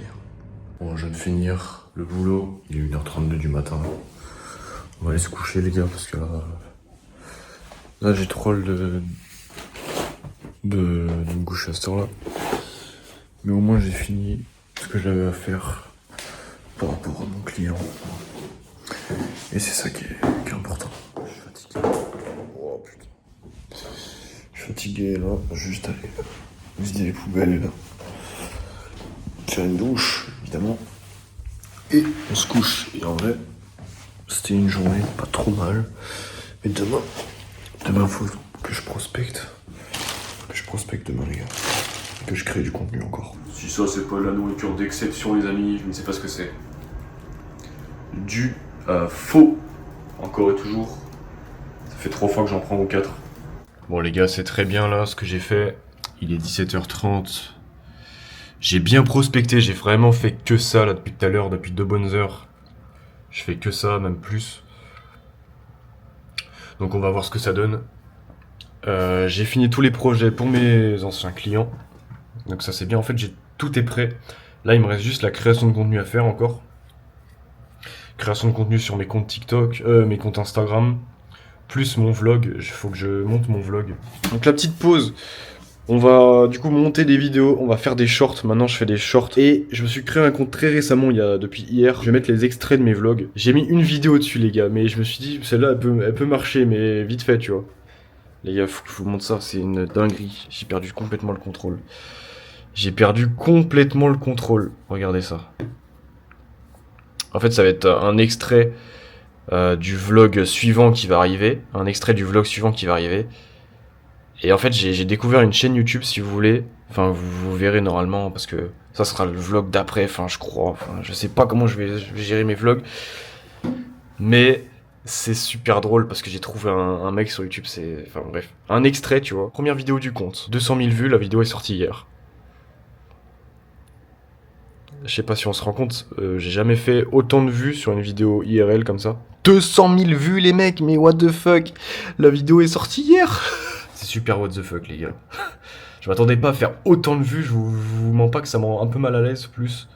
Bon, je viens de finir le boulot. Il est 1h32 du matin. On va aller se coucher les gars parce que là... Là j'ai trop de me coucher à cette heure-là. Mais au moins j'ai fini ce que j'avais à faire par rapport à mon client. Et c'est ça qui est important. Je suis fatigué. Oh putain. Je suis fatigué là, juste aller vider les poubelles là. Faire une douche, évidemment. Et on se couche. Et en vrai, c'était une journée pas trop mal. Mais demain faut que je prospecte. Que je prospecte demain les gars. Que je crée du contenu encore. Si ça c'est pas la nourriture d'exception les amis, je ne sais pas ce que c'est. Du faux. Encore et toujours. Ça fait 3 fois que j'en prends ou 4. Bon les gars, c'est très bien là ce que j'ai fait. Il est 17h30. J'ai bien prospecté, j'ai vraiment fait que ça là depuis tout à l'heure, depuis 2 bonnes heures. Je fais que ça, même plus. Donc on va voir ce que ça donne. J'ai fini tous les projets pour mes anciens clients. Donc ça c'est bien, en fait tout est prêt. Là il me reste juste la création de contenu à faire encore. Création de contenu sur mes comptes TikTok, mes comptes Instagram. Plus mon vlog, il faut que je monte mon vlog. Donc la petite pause. On va du coup monter des vidéos, on va faire des shorts, maintenant je fais des shorts. Et je me suis créé un compte très récemment, depuis hier. Je vais mettre les extraits de mes vlogs. J'ai mis une vidéo dessus les gars, mais je me suis dit, celle-là elle peut marcher, mais vite fait tu vois. Les gars, faut que je vous montre ça, c'est une dinguerie. J'ai perdu complètement le contrôle. J'ai perdu complètement le contrôle. Regardez ça. En fait ça va être un extrait du vlog suivant qui va arriver. Un extrait du vlog suivant qui va arriver. Et en fait, j'ai découvert une chaîne YouTube, si vous voulez. Enfin, vous verrez normalement, parce que ça sera le vlog d'après, enfin, je crois. Enfin, je sais pas comment je vais gérer mes vlogs. Mais c'est super drôle, parce que j'ai trouvé un mec sur YouTube, enfin, bref. Un extrait, tu vois. Première vidéo du compte. 200 000 vues, la vidéo est sortie hier. Je sais pas si on se rend compte, j'ai jamais fait autant de vues sur une vidéo IRL comme ça. 200 000 vues, les mecs, mais what the fuck? La vidéo est sortie hier. C'est super what the fuck les gars. Je m'attendais pas à faire autant de vues, je vous mens pas que ça me rend un peu mal à l'aise plus.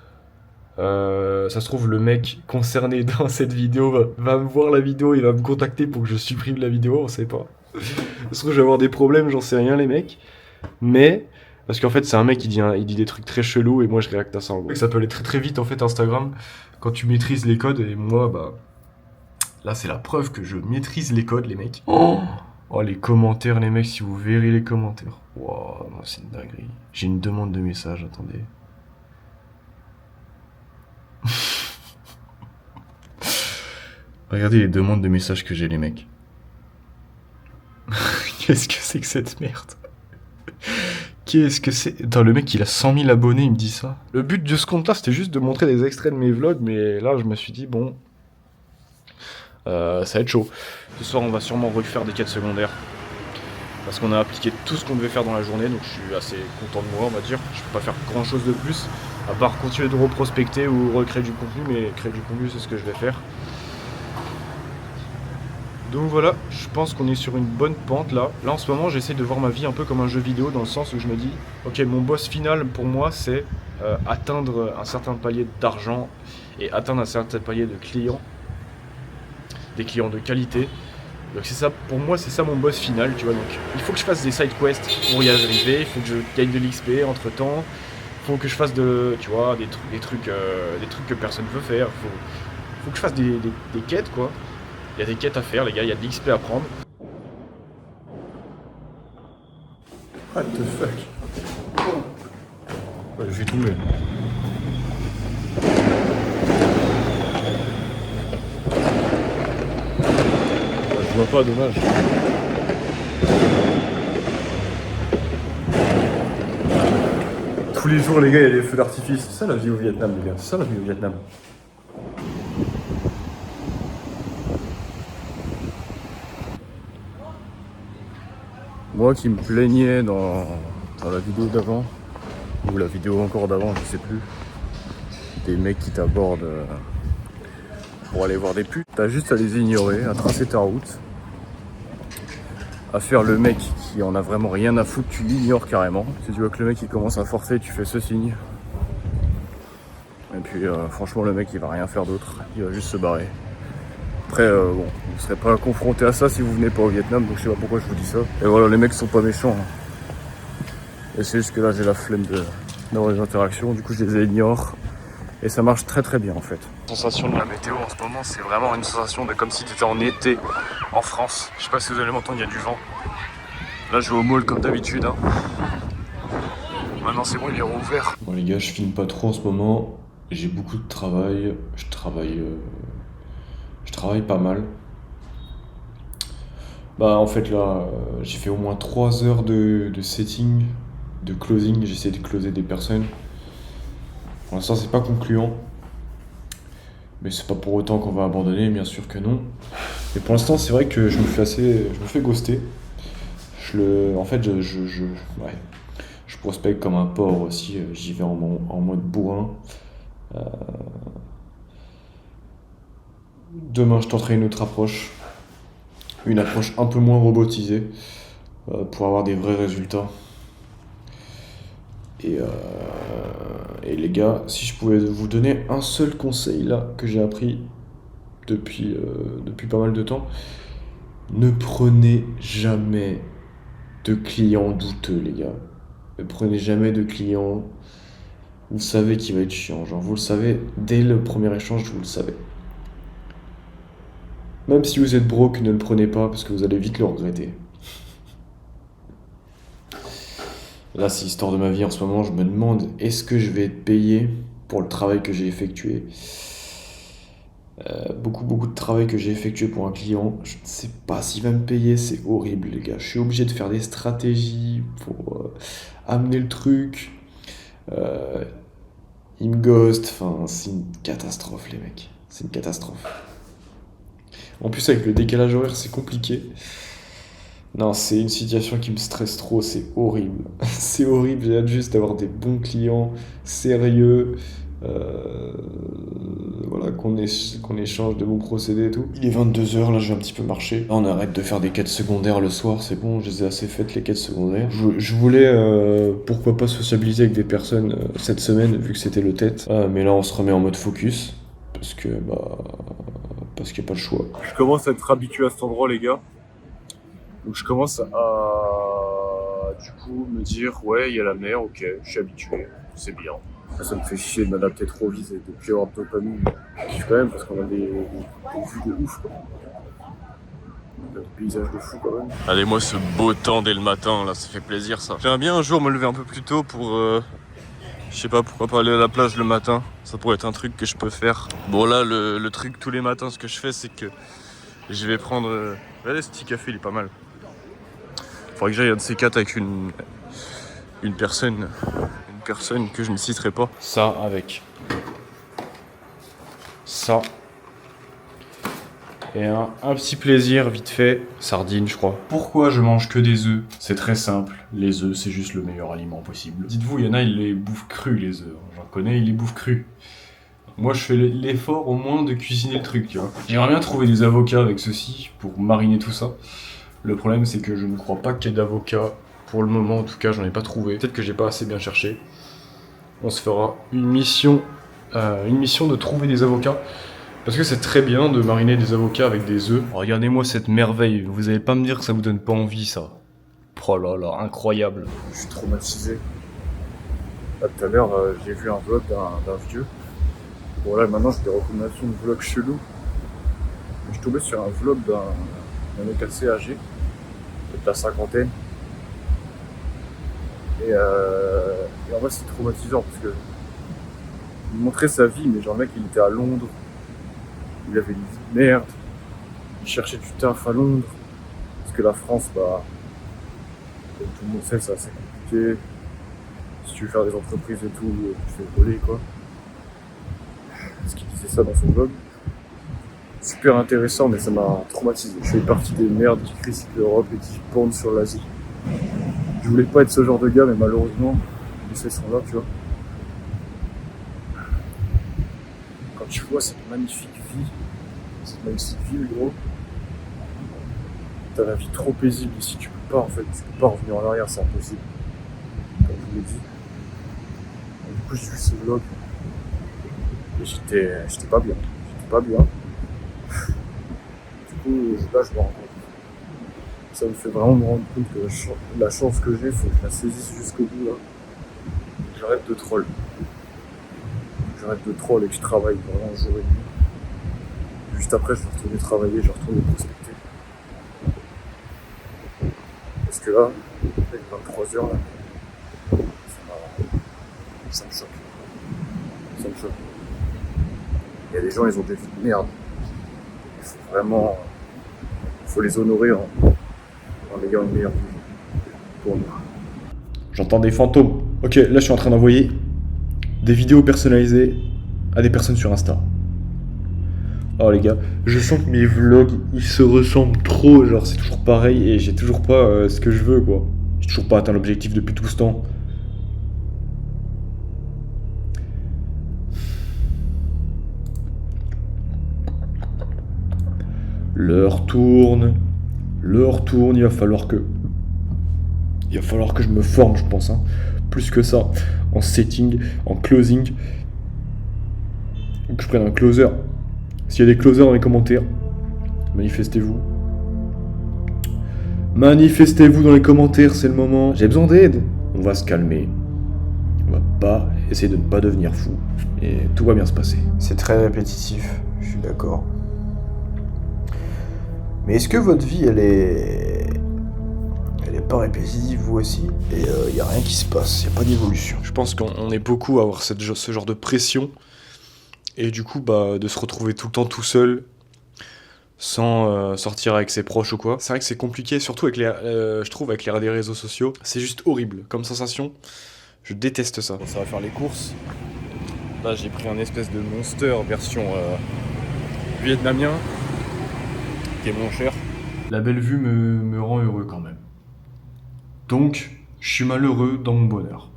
Ça se trouve le mec concerné dans cette vidéo va me voir la vidéo, il va me contacter pour que je supprime la vidéo, on sait pas. Ça se trouve je vais avoir des problèmes, j'en sais rien les mecs. Mais, parce qu'en fait c'est un mec qui dit des trucs très chelous et moi je réacte à ça en gros. Ça peut aller très très vite en fait Instagram, quand tu maîtrises les codes et moi bah... Là c'est la preuve que je maîtrise les codes les mecs. Oh les commentaires les mecs, si vous verrez les commentaires. Wow, c'est une dinguerie. J'ai une demande de message, attendez. Regardez les demandes de messages que j'ai les mecs. Qu'est-ce que c'est que cette merde? Qu'est-ce que c'est? Attends, le mec il a 100 000 abonnés, il me dit ça. Le but de ce compte là c'était juste de montrer des extraits de mes vlogs, mais là je me suis dit bon... ça va être chaud. Ce soir on va sûrement refaire des quêtes secondaires. Parce qu'on a appliqué tout ce qu'on devait faire dans la journée, donc je suis assez content de moi on va dire. Je peux pas faire grand chose de plus, à part continuer de reprospecter ou recréer du contenu, mais créer du contenu c'est ce que je vais faire. Donc voilà, je pense qu'on est sur une bonne pente là. Là en ce moment j'essaie de voir ma vie un peu comme un jeu vidéo, dans le sens où je me dis, ok mon boss final pour moi c'est atteindre un certain palier d'argent et atteindre un certain palier de clients. Des clients de qualité. Donc c'est ça, pour moi c'est ça mon boss final, tu vois. Donc il faut que je fasse des side quests pour y arriver, il faut que je gagne de l'XP entre temps, il faut que je fasse tu vois, des trucs que personne veut faire, faut que je fasse des quêtes quoi. Il y a des quêtes à faire les gars, il y a de l'XP à prendre. What the fuck? Ouais, je vais tomber. Je vois pas, dommage. Tous les jours, les gars, il y a des feux d'artifice. C'est ça la vie au Vietnam, les gars. C'est ça la vie au Vietnam. Moi qui me plaignais dans la vidéo d'avant, ou la vidéo encore d'avant, je sais plus, des mecs qui t'abordent pour aller voir des putes. T'as juste à les ignorer, à tracer ta route, à faire le mec qui en a vraiment rien à foutre, tu l'ignores carrément. Si tu vois que le mec il commence à forcer, tu fais ce signe. Et puis franchement le mec il va rien faire d'autre, il va juste se barrer. Après, bon, vous serez pas confronté à ça si vous venez pas au Vietnam, donc je sais pas pourquoi je vous dis ça. Et voilà, les mecs sont pas méchants. Hein. Et c'est juste que là, j'ai la flemme d'avoir des interactions, du coup, je les ignore. Et ça marche très très bien en fait. La sensation de la météo en ce moment, c'est vraiment une sensation de comme si tu étais en été en France. Je sais pas si vous allez m'entendre, il y a du vent. Là, je vais au mall comme d'habitude. Hein. Maintenant, c'est bon, il est rouvert. Bon, les gars, je filme pas trop en ce moment. J'ai beaucoup de travail. Je travaille pas mal. Bah, en fait, là, j'ai fait au moins 3 heures de setting, de closing. J'ai essayé de closer des personnes. Pour l'instant, c'est pas concluant. Mais c'est pas pour autant qu'on va abandonner, bien sûr que non. Et pour l'instant, c'est vrai que je me fais ghoster. En fait, je prospecte comme un porc aussi. J'y vais en mode bourrin. Demain, je tenterai une autre approche. Une approche un peu moins robotisée. Pour avoir des vrais résultats. Et les gars, si je pouvais vous donner un seul conseil là que j'ai appris depuis pas mal de temps, ne prenez jamais de clients douteux, les gars. Ne prenez jamais de clients, vous savez qu'il va être chiant, genre vous le savez, dès le premier échange, vous le savez. Même si vous êtes broke, ne le prenez pas parce que vous allez vite le regretter. Là, c'est l'histoire de ma vie en ce moment. Je me demande, est-ce que je vais être payé pour le travail que j'ai effectué ? Beaucoup de travail que j'ai effectué pour un client. Je ne sais pas s'il va me payer. C'est horrible, les gars. Je suis obligé de faire des stratégies pour amener le truc. Il me ghost. Enfin, c'est une catastrophe, les mecs. C'est une catastrophe. En plus, avec le décalage horaire, c'est compliqué. Non, c'est une situation qui me stresse trop, c'est horrible. C'est horrible, j'ai hâte juste d'avoir des bons clients, sérieux, voilà, qu'on échange de bons procédés et tout. Il est 22h, là je vais un petit peu marcher. Là, on arrête de faire des quêtes secondaires le soir, c'est bon, je les ai assez faites les quêtes secondaires. Je voulais, pourquoi pas sociabiliser avec des personnes cette semaine, vu que c'était le tête. Mais là on se remet en mode focus, parce qu'il n'y a pas le choix. Je commence à être habitué à cet endroit, les gars. Donc je commence à, du coup, me dire, ouais, il y a la mer, ok, je suis habitué, c'est bien. Ça me fait chier de m'adapter trop vite et de plus avoir de dopamine. Je kiffe quand même parce qu'on a des vues de ouf, quoi. Des paysages de fou, quand même. Allez, moi, ce beau temps dès le matin, là, ça fait plaisir, ça. J'aimerais bien un jour me lever un peu plus tôt pour, je sais pas, pourquoi pas aller à la plage le matin. Ça pourrait être un truc que je peux faire. Bon, là, le truc tous les matins, ce que je fais, c'est que je vais prendre... Regardez, ce petit café, il est pas mal. Faudrait que j'aille un de ces quatre avec une personne que je ne citerai pas. Ça avec ça et un petit plaisir vite fait, sardines je crois. Pourquoi je mange que des œufs ? C'est très simple, les œufs c'est juste le meilleur aliment possible. Dites-vous, il y en a ils les bouffent crus les œufs, j'en connais ils les bouffent crus. Moi je fais l'effort au moins de cuisiner le truc, tu vois. J'aimerais bien trouver des avocats avec ceci pour mariner tout ça. Le problème c'est que je ne crois pas qu'il y ait d'avocats. Pour le moment en tout cas j'en ai pas trouvé. Peut-être que j'ai pas assez bien cherché. On se fera une mission de trouver des avocats. Parce que c'est très bien de mariner des avocats avec des œufs. Regardez-moi cette merveille, vous allez pas me dire que ça vous donne pas envie ça. Oh là là, incroyable. Je suis traumatisé. Là tout à l'heure j'ai vu un vlog d'un vieux. Bon là maintenant j'ai des recommandations de vlogs chelous. Je suis tombé sur un vlog d'un mec assez âgé, peut-être la cinquantaine. Et en vrai c'est traumatisant parce que il montrait sa vie, mais genre le mec il était à Londres, il avait une vie de merde, il cherchait du taf à Londres, parce que la France, bah, comme tout le monde sait, c'est assez compliqué. Si tu veux faire des entreprises et tout, tu fais voler quoi. Parce qu'il disait ça dans son blog. Super intéressant, mais ça m'a traumatisé. Je fais partie des merdes qui critiquent l'Europe et qui pendent sur l'Asie. Je voulais pas être ce genre de gars, mais malheureusement, les faits sont là, tu vois. Quand tu vois cette magnifique ville, gros, t'as la vie trop paisible ici, tu peux pas en fait, tu peux pas revenir en arrière, c'est impossible. Comme je vous l'ai dit. Et du coup, j'ai vu ce vlog, et j'étais pas bien. coup, là, je me rends compte. Ça me fait vraiment me rendre compte que la chance que j'ai, faut que je la saisisse jusqu'au bout, là. J'arrête de troll. Et que je travaille vraiment jour et nuit. Juste après, je vais retourner travailler, je vais retourner prospecter. Parce que là, avec 23h, là, ça me choque. Il y a des gens, ils ont des vies de merde. Il faut vraiment... faut les honorer en ayant une meilleure vie pour nous. J'entends des fantômes. Ok, là je suis en train d'envoyer des vidéos personnalisées à des personnes sur Insta. Oh les gars, je sens que mes vlogs, ils se ressemblent trop, genre c'est toujours pareil et j'ai toujours pas ce que je veux quoi. J'ai toujours pas atteint l'objectif depuis tout ce temps. L'heure tourne, il va falloir que je me forme, je pense, hein. Plus que ça, en setting, en closing, que je prenne un closer. S'il y a des closers dans les commentaires, manifestez-vous. Manifestez-vous dans les commentaires, c'est le moment. J'ai besoin d'aide. On va se calmer. On va pas essayer de ne pas devenir fou. Et tout va bien se passer. C'est très répétitif, je suis d'accord. Mais est-ce que votre vie, elle est pas répétitive, vous aussi? Et y a rien qui se passe, y a pas d'évolution. Je pense qu'on est beaucoup à avoir ce genre de pression. Et du coup, de se retrouver tout le temps tout seul, sans sortir avec ses proches ou quoi. C'est vrai que c'est compliqué, surtout avec je trouve avec l'ère des réseaux sociaux. C'est juste horrible comme sensation. Je déteste ça. Ça va faire les courses. Là, j'ai pris un espèce de Monster version vietnamien, qui est moins cher. La belle vue me rend heureux quand même. Donc, je suis malheureux dans mon bonheur.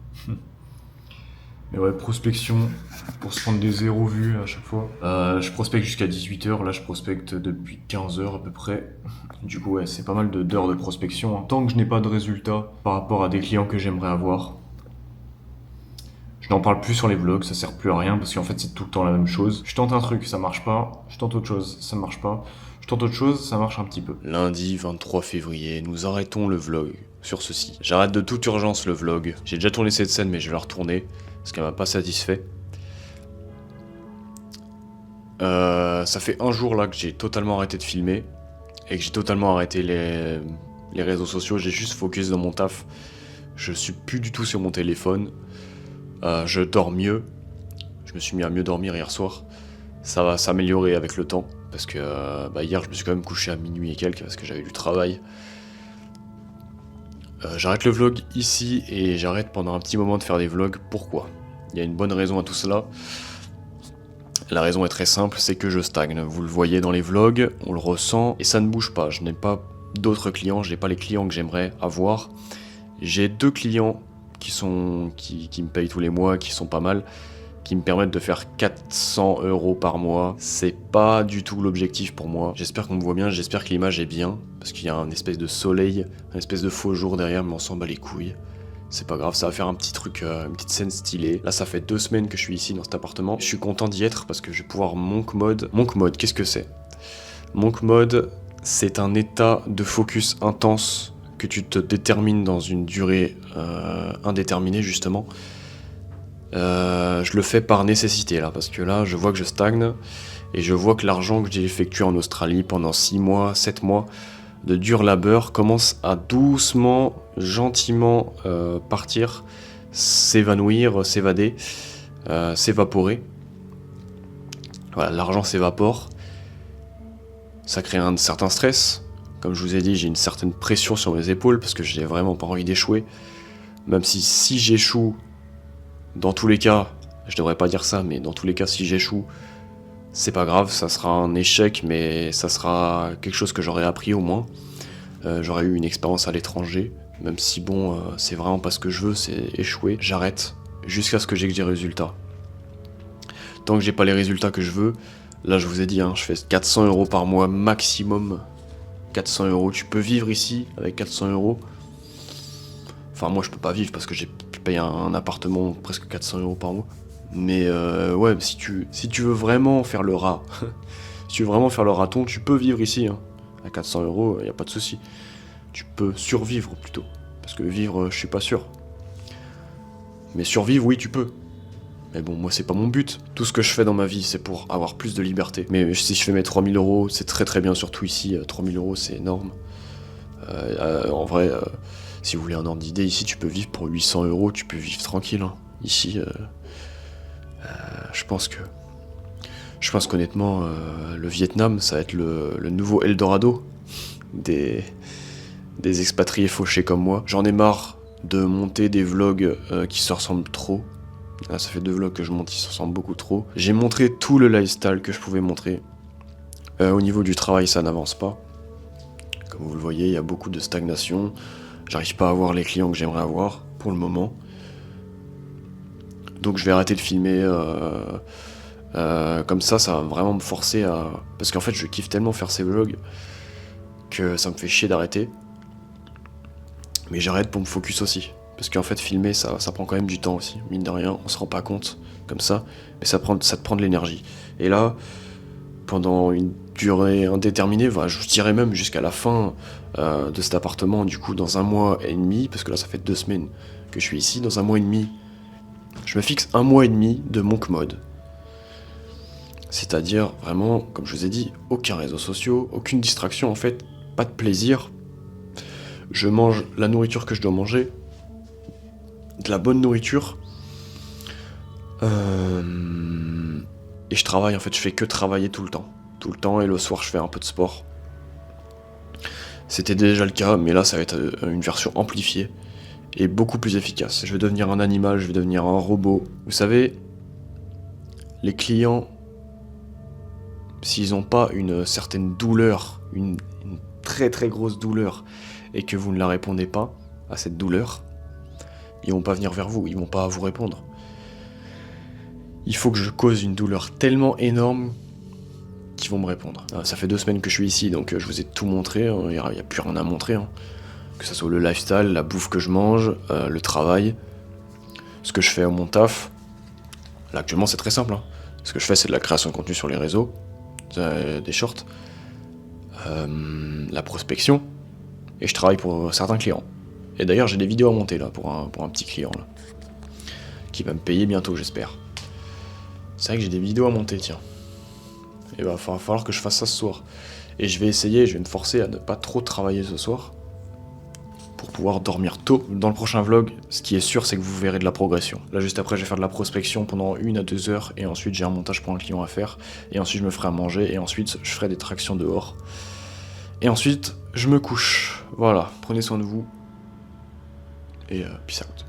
Mais ouais, prospection, pour se prendre des 0 vues à chaque fois. Je prospecte jusqu'à 18h, là je prospecte depuis 15h à peu près. Du coup ouais, c'est pas mal d'heures de prospection, hein. Tant que je n'ai pas de résultats par rapport à des clients que j'aimerais avoir. Je n'en parle plus sur les vlogs, ça sert plus à rien parce qu'en fait c'est tout le temps la même chose. Je tente un truc, ça marche pas. Je tente autre chose, ça marche pas. Je tente autre chose, ça marche un petit peu. Lundi 23 février, nous arrêtons le vlog sur ceci. J'arrête de toute urgence le vlog. J'ai déjà tourné cette scène mais je vais la retourner parce qu'elle m'a pas satisfait. Ça fait un jour là que j'ai totalement arrêté de filmer et que j'ai totalement arrêté les réseaux sociaux. J'ai juste focus dans mon taf. Je suis plus du tout sur mon téléphone. Je dors mieux. Je me suis mis à mieux dormir hier soir. Ça va s'améliorer avec le temps parce que hier je me suis quand même couché à minuit et quelques parce que j'avais du travail. J'arrête le vlog ici et j'arrête pendant un petit moment de faire des vlogs. Pourquoi ? Il y a une bonne raison à tout cela. La raison est très simple, c'est que je stagne. Vous le voyez dans les vlogs, on le ressent et ça ne bouge pas. Je n'ai pas d'autres clients, je n'ai pas les clients que j'aimerais avoir. J'ai 2 clients qui me payent tous les mois, qui sont pas mal, qui me permettent de faire 400 € par mois. C'est pas du tout l'objectif pour moi. J'espère qu'on me voit bien, j'espère que l'image est bien, parce qu'il y a un espèce de soleil, un espèce de faux jour derrière, mais on s'en bat les couilles. C'est pas grave, ça va faire un petit truc, une petite scène stylée. Là, ça fait 2 semaines que je suis ici dans cet appartement. Je suis content d'y être parce que je vais pouvoir monk mode. Monk mode, qu'est-ce que c'est ? Monk mode, c'est un état de focus intense que tu te détermines dans une durée indéterminée, justement. Je le fais par nécessité, là, parce que là, je vois que je stagne et je vois que l'argent que j'ai effectué en Australie pendant 6 mois, 7 mois, de dur labeur commence à doucement, gentiment partir, s'évanouir, s'évader, s'évaporer. Voilà, l'argent s'évapore. Ça crée un certain stress. Comme je vous ai dit, j'ai une certaine pression sur mes épaules parce que je n'ai vraiment pas envie d'échouer. Même si j'échoue, dans tous les cas, je devrais pas dire ça, mais dans tous les cas, si j'échoue, c'est pas grave, ça sera un échec, mais ça sera quelque chose que j'aurais appris au moins. J'aurais eu une expérience à l'étranger, même si bon, c'est vraiment pas ce que je veux, c'est échouer. J'arrête jusqu'à ce que j'ai des résultats. Tant que j'ai pas les résultats que je veux, là je vous ai dit, hein, je fais 400 € par mois maximum. 400 €, tu peux vivre ici avec 400 €. Enfin moi je peux pas vivre parce que je paye un appartement presque 400 € par mois. Mais ouais, si tu veux vraiment faire le rat, si tu veux vraiment faire le raton, tu peux vivre ici, hein. À 400 €, y a pas de souci. Tu peux survivre plutôt. Parce que vivre, je suis pas sûr. Mais survivre, oui, tu peux. Mais bon, moi, c'est pas mon but. Tout ce que je fais dans ma vie, c'est pour avoir plus de liberté. Mais si je fais mes 3000 €, c'est très très bien, surtout ici. 3000 €, c'est énorme. En vrai, si vous voulez un ordre d'idée, ici, tu peux vivre pour 800 €, tu peux vivre tranquille. Hein. Ici, je pense qu'honnêtement, le Vietnam, ça va être le nouveau Eldorado des expatriés fauchés comme moi. J'en ai marre de monter des vlogs qui se ressemblent trop. Là, ça fait 2 vlogs que je monte, ils se ressemblent beaucoup trop. J'ai montré tout le lifestyle que je pouvais montrer. Au niveau du travail, ça n'avance pas. Comme vous le voyez, il y a beaucoup de stagnation. J'arrive pas à avoir les clients que j'aimerais avoir pour le moment. Donc je vais arrêter de filmer comme ça va vraiment me forcer à... Parce qu'en fait, je kiffe tellement faire ces vlogs que ça me fait chier d'arrêter. Mais j'arrête pour me focus aussi. Parce qu'en fait, filmer, ça prend quand même du temps aussi. Mine de rien, on se rend pas compte comme ça. Mais ça te prend de l'énergie. Et là, pendant une durée indéterminée, je dirais même jusqu'à la fin de cet appartement, du coup, dans 1 mois et demi, parce que là, ça fait 2 semaines que je suis ici, dans 1 mois et demi, je me fixe 1 mois et demi de monk mode. C'est-à-dire, vraiment, comme je vous ai dit, aucun réseau social, aucune distraction, en fait, pas de plaisir. Je mange la nourriture que je dois manger, de la bonne nourriture, et je travaille, en fait, je fais que travailler tout le temps, et le soir, je fais un peu de sport. C'était déjà le cas, mais là, ça va être une version amplifiée, et beaucoup plus efficace. Je vais devenir un animal, je vais devenir un robot. Vous savez, les clients, s'ils n'ont pas une certaine douleur, une très très grosse douleur, et que vous ne la répondez pas à cette douleur, ils vont pas venir vers vous, ils vont pas vous répondre. Il faut que je cause une douleur tellement énorme qu'ils vont me répondre. Ça fait 2 semaines que je suis ici, donc je vous ai tout montré, il n'y a plus rien à montrer. Hein. Que ce soit le lifestyle, la bouffe que je mange, le travail, ce que je fais à mon taf. Là actuellement c'est très simple. Hein. Ce que je fais c'est de la création de contenu sur les réseaux, des shorts, la prospection, et je travaille pour certains clients. Et d'ailleurs j'ai des vidéos à monter là pour un petit client là, qui va me payer bientôt j'espère. C'est vrai que j'ai des vidéos à monter, tiens. Et va falloir que je fasse ça ce soir. Et je vais me forcer à ne pas trop travailler ce soir, pour pouvoir dormir tôt. Dans le prochain vlog, ce qui est sûr, c'est que vous verrez de la progression. Là, juste après, je vais faire de la prospection pendant 1 à 2 heures, et ensuite, j'ai un montage pour un client à faire, et ensuite, je me ferai à manger, et ensuite, je ferai des tractions dehors. Et ensuite, je me couche. Voilà, prenez soin de vous, et peace out.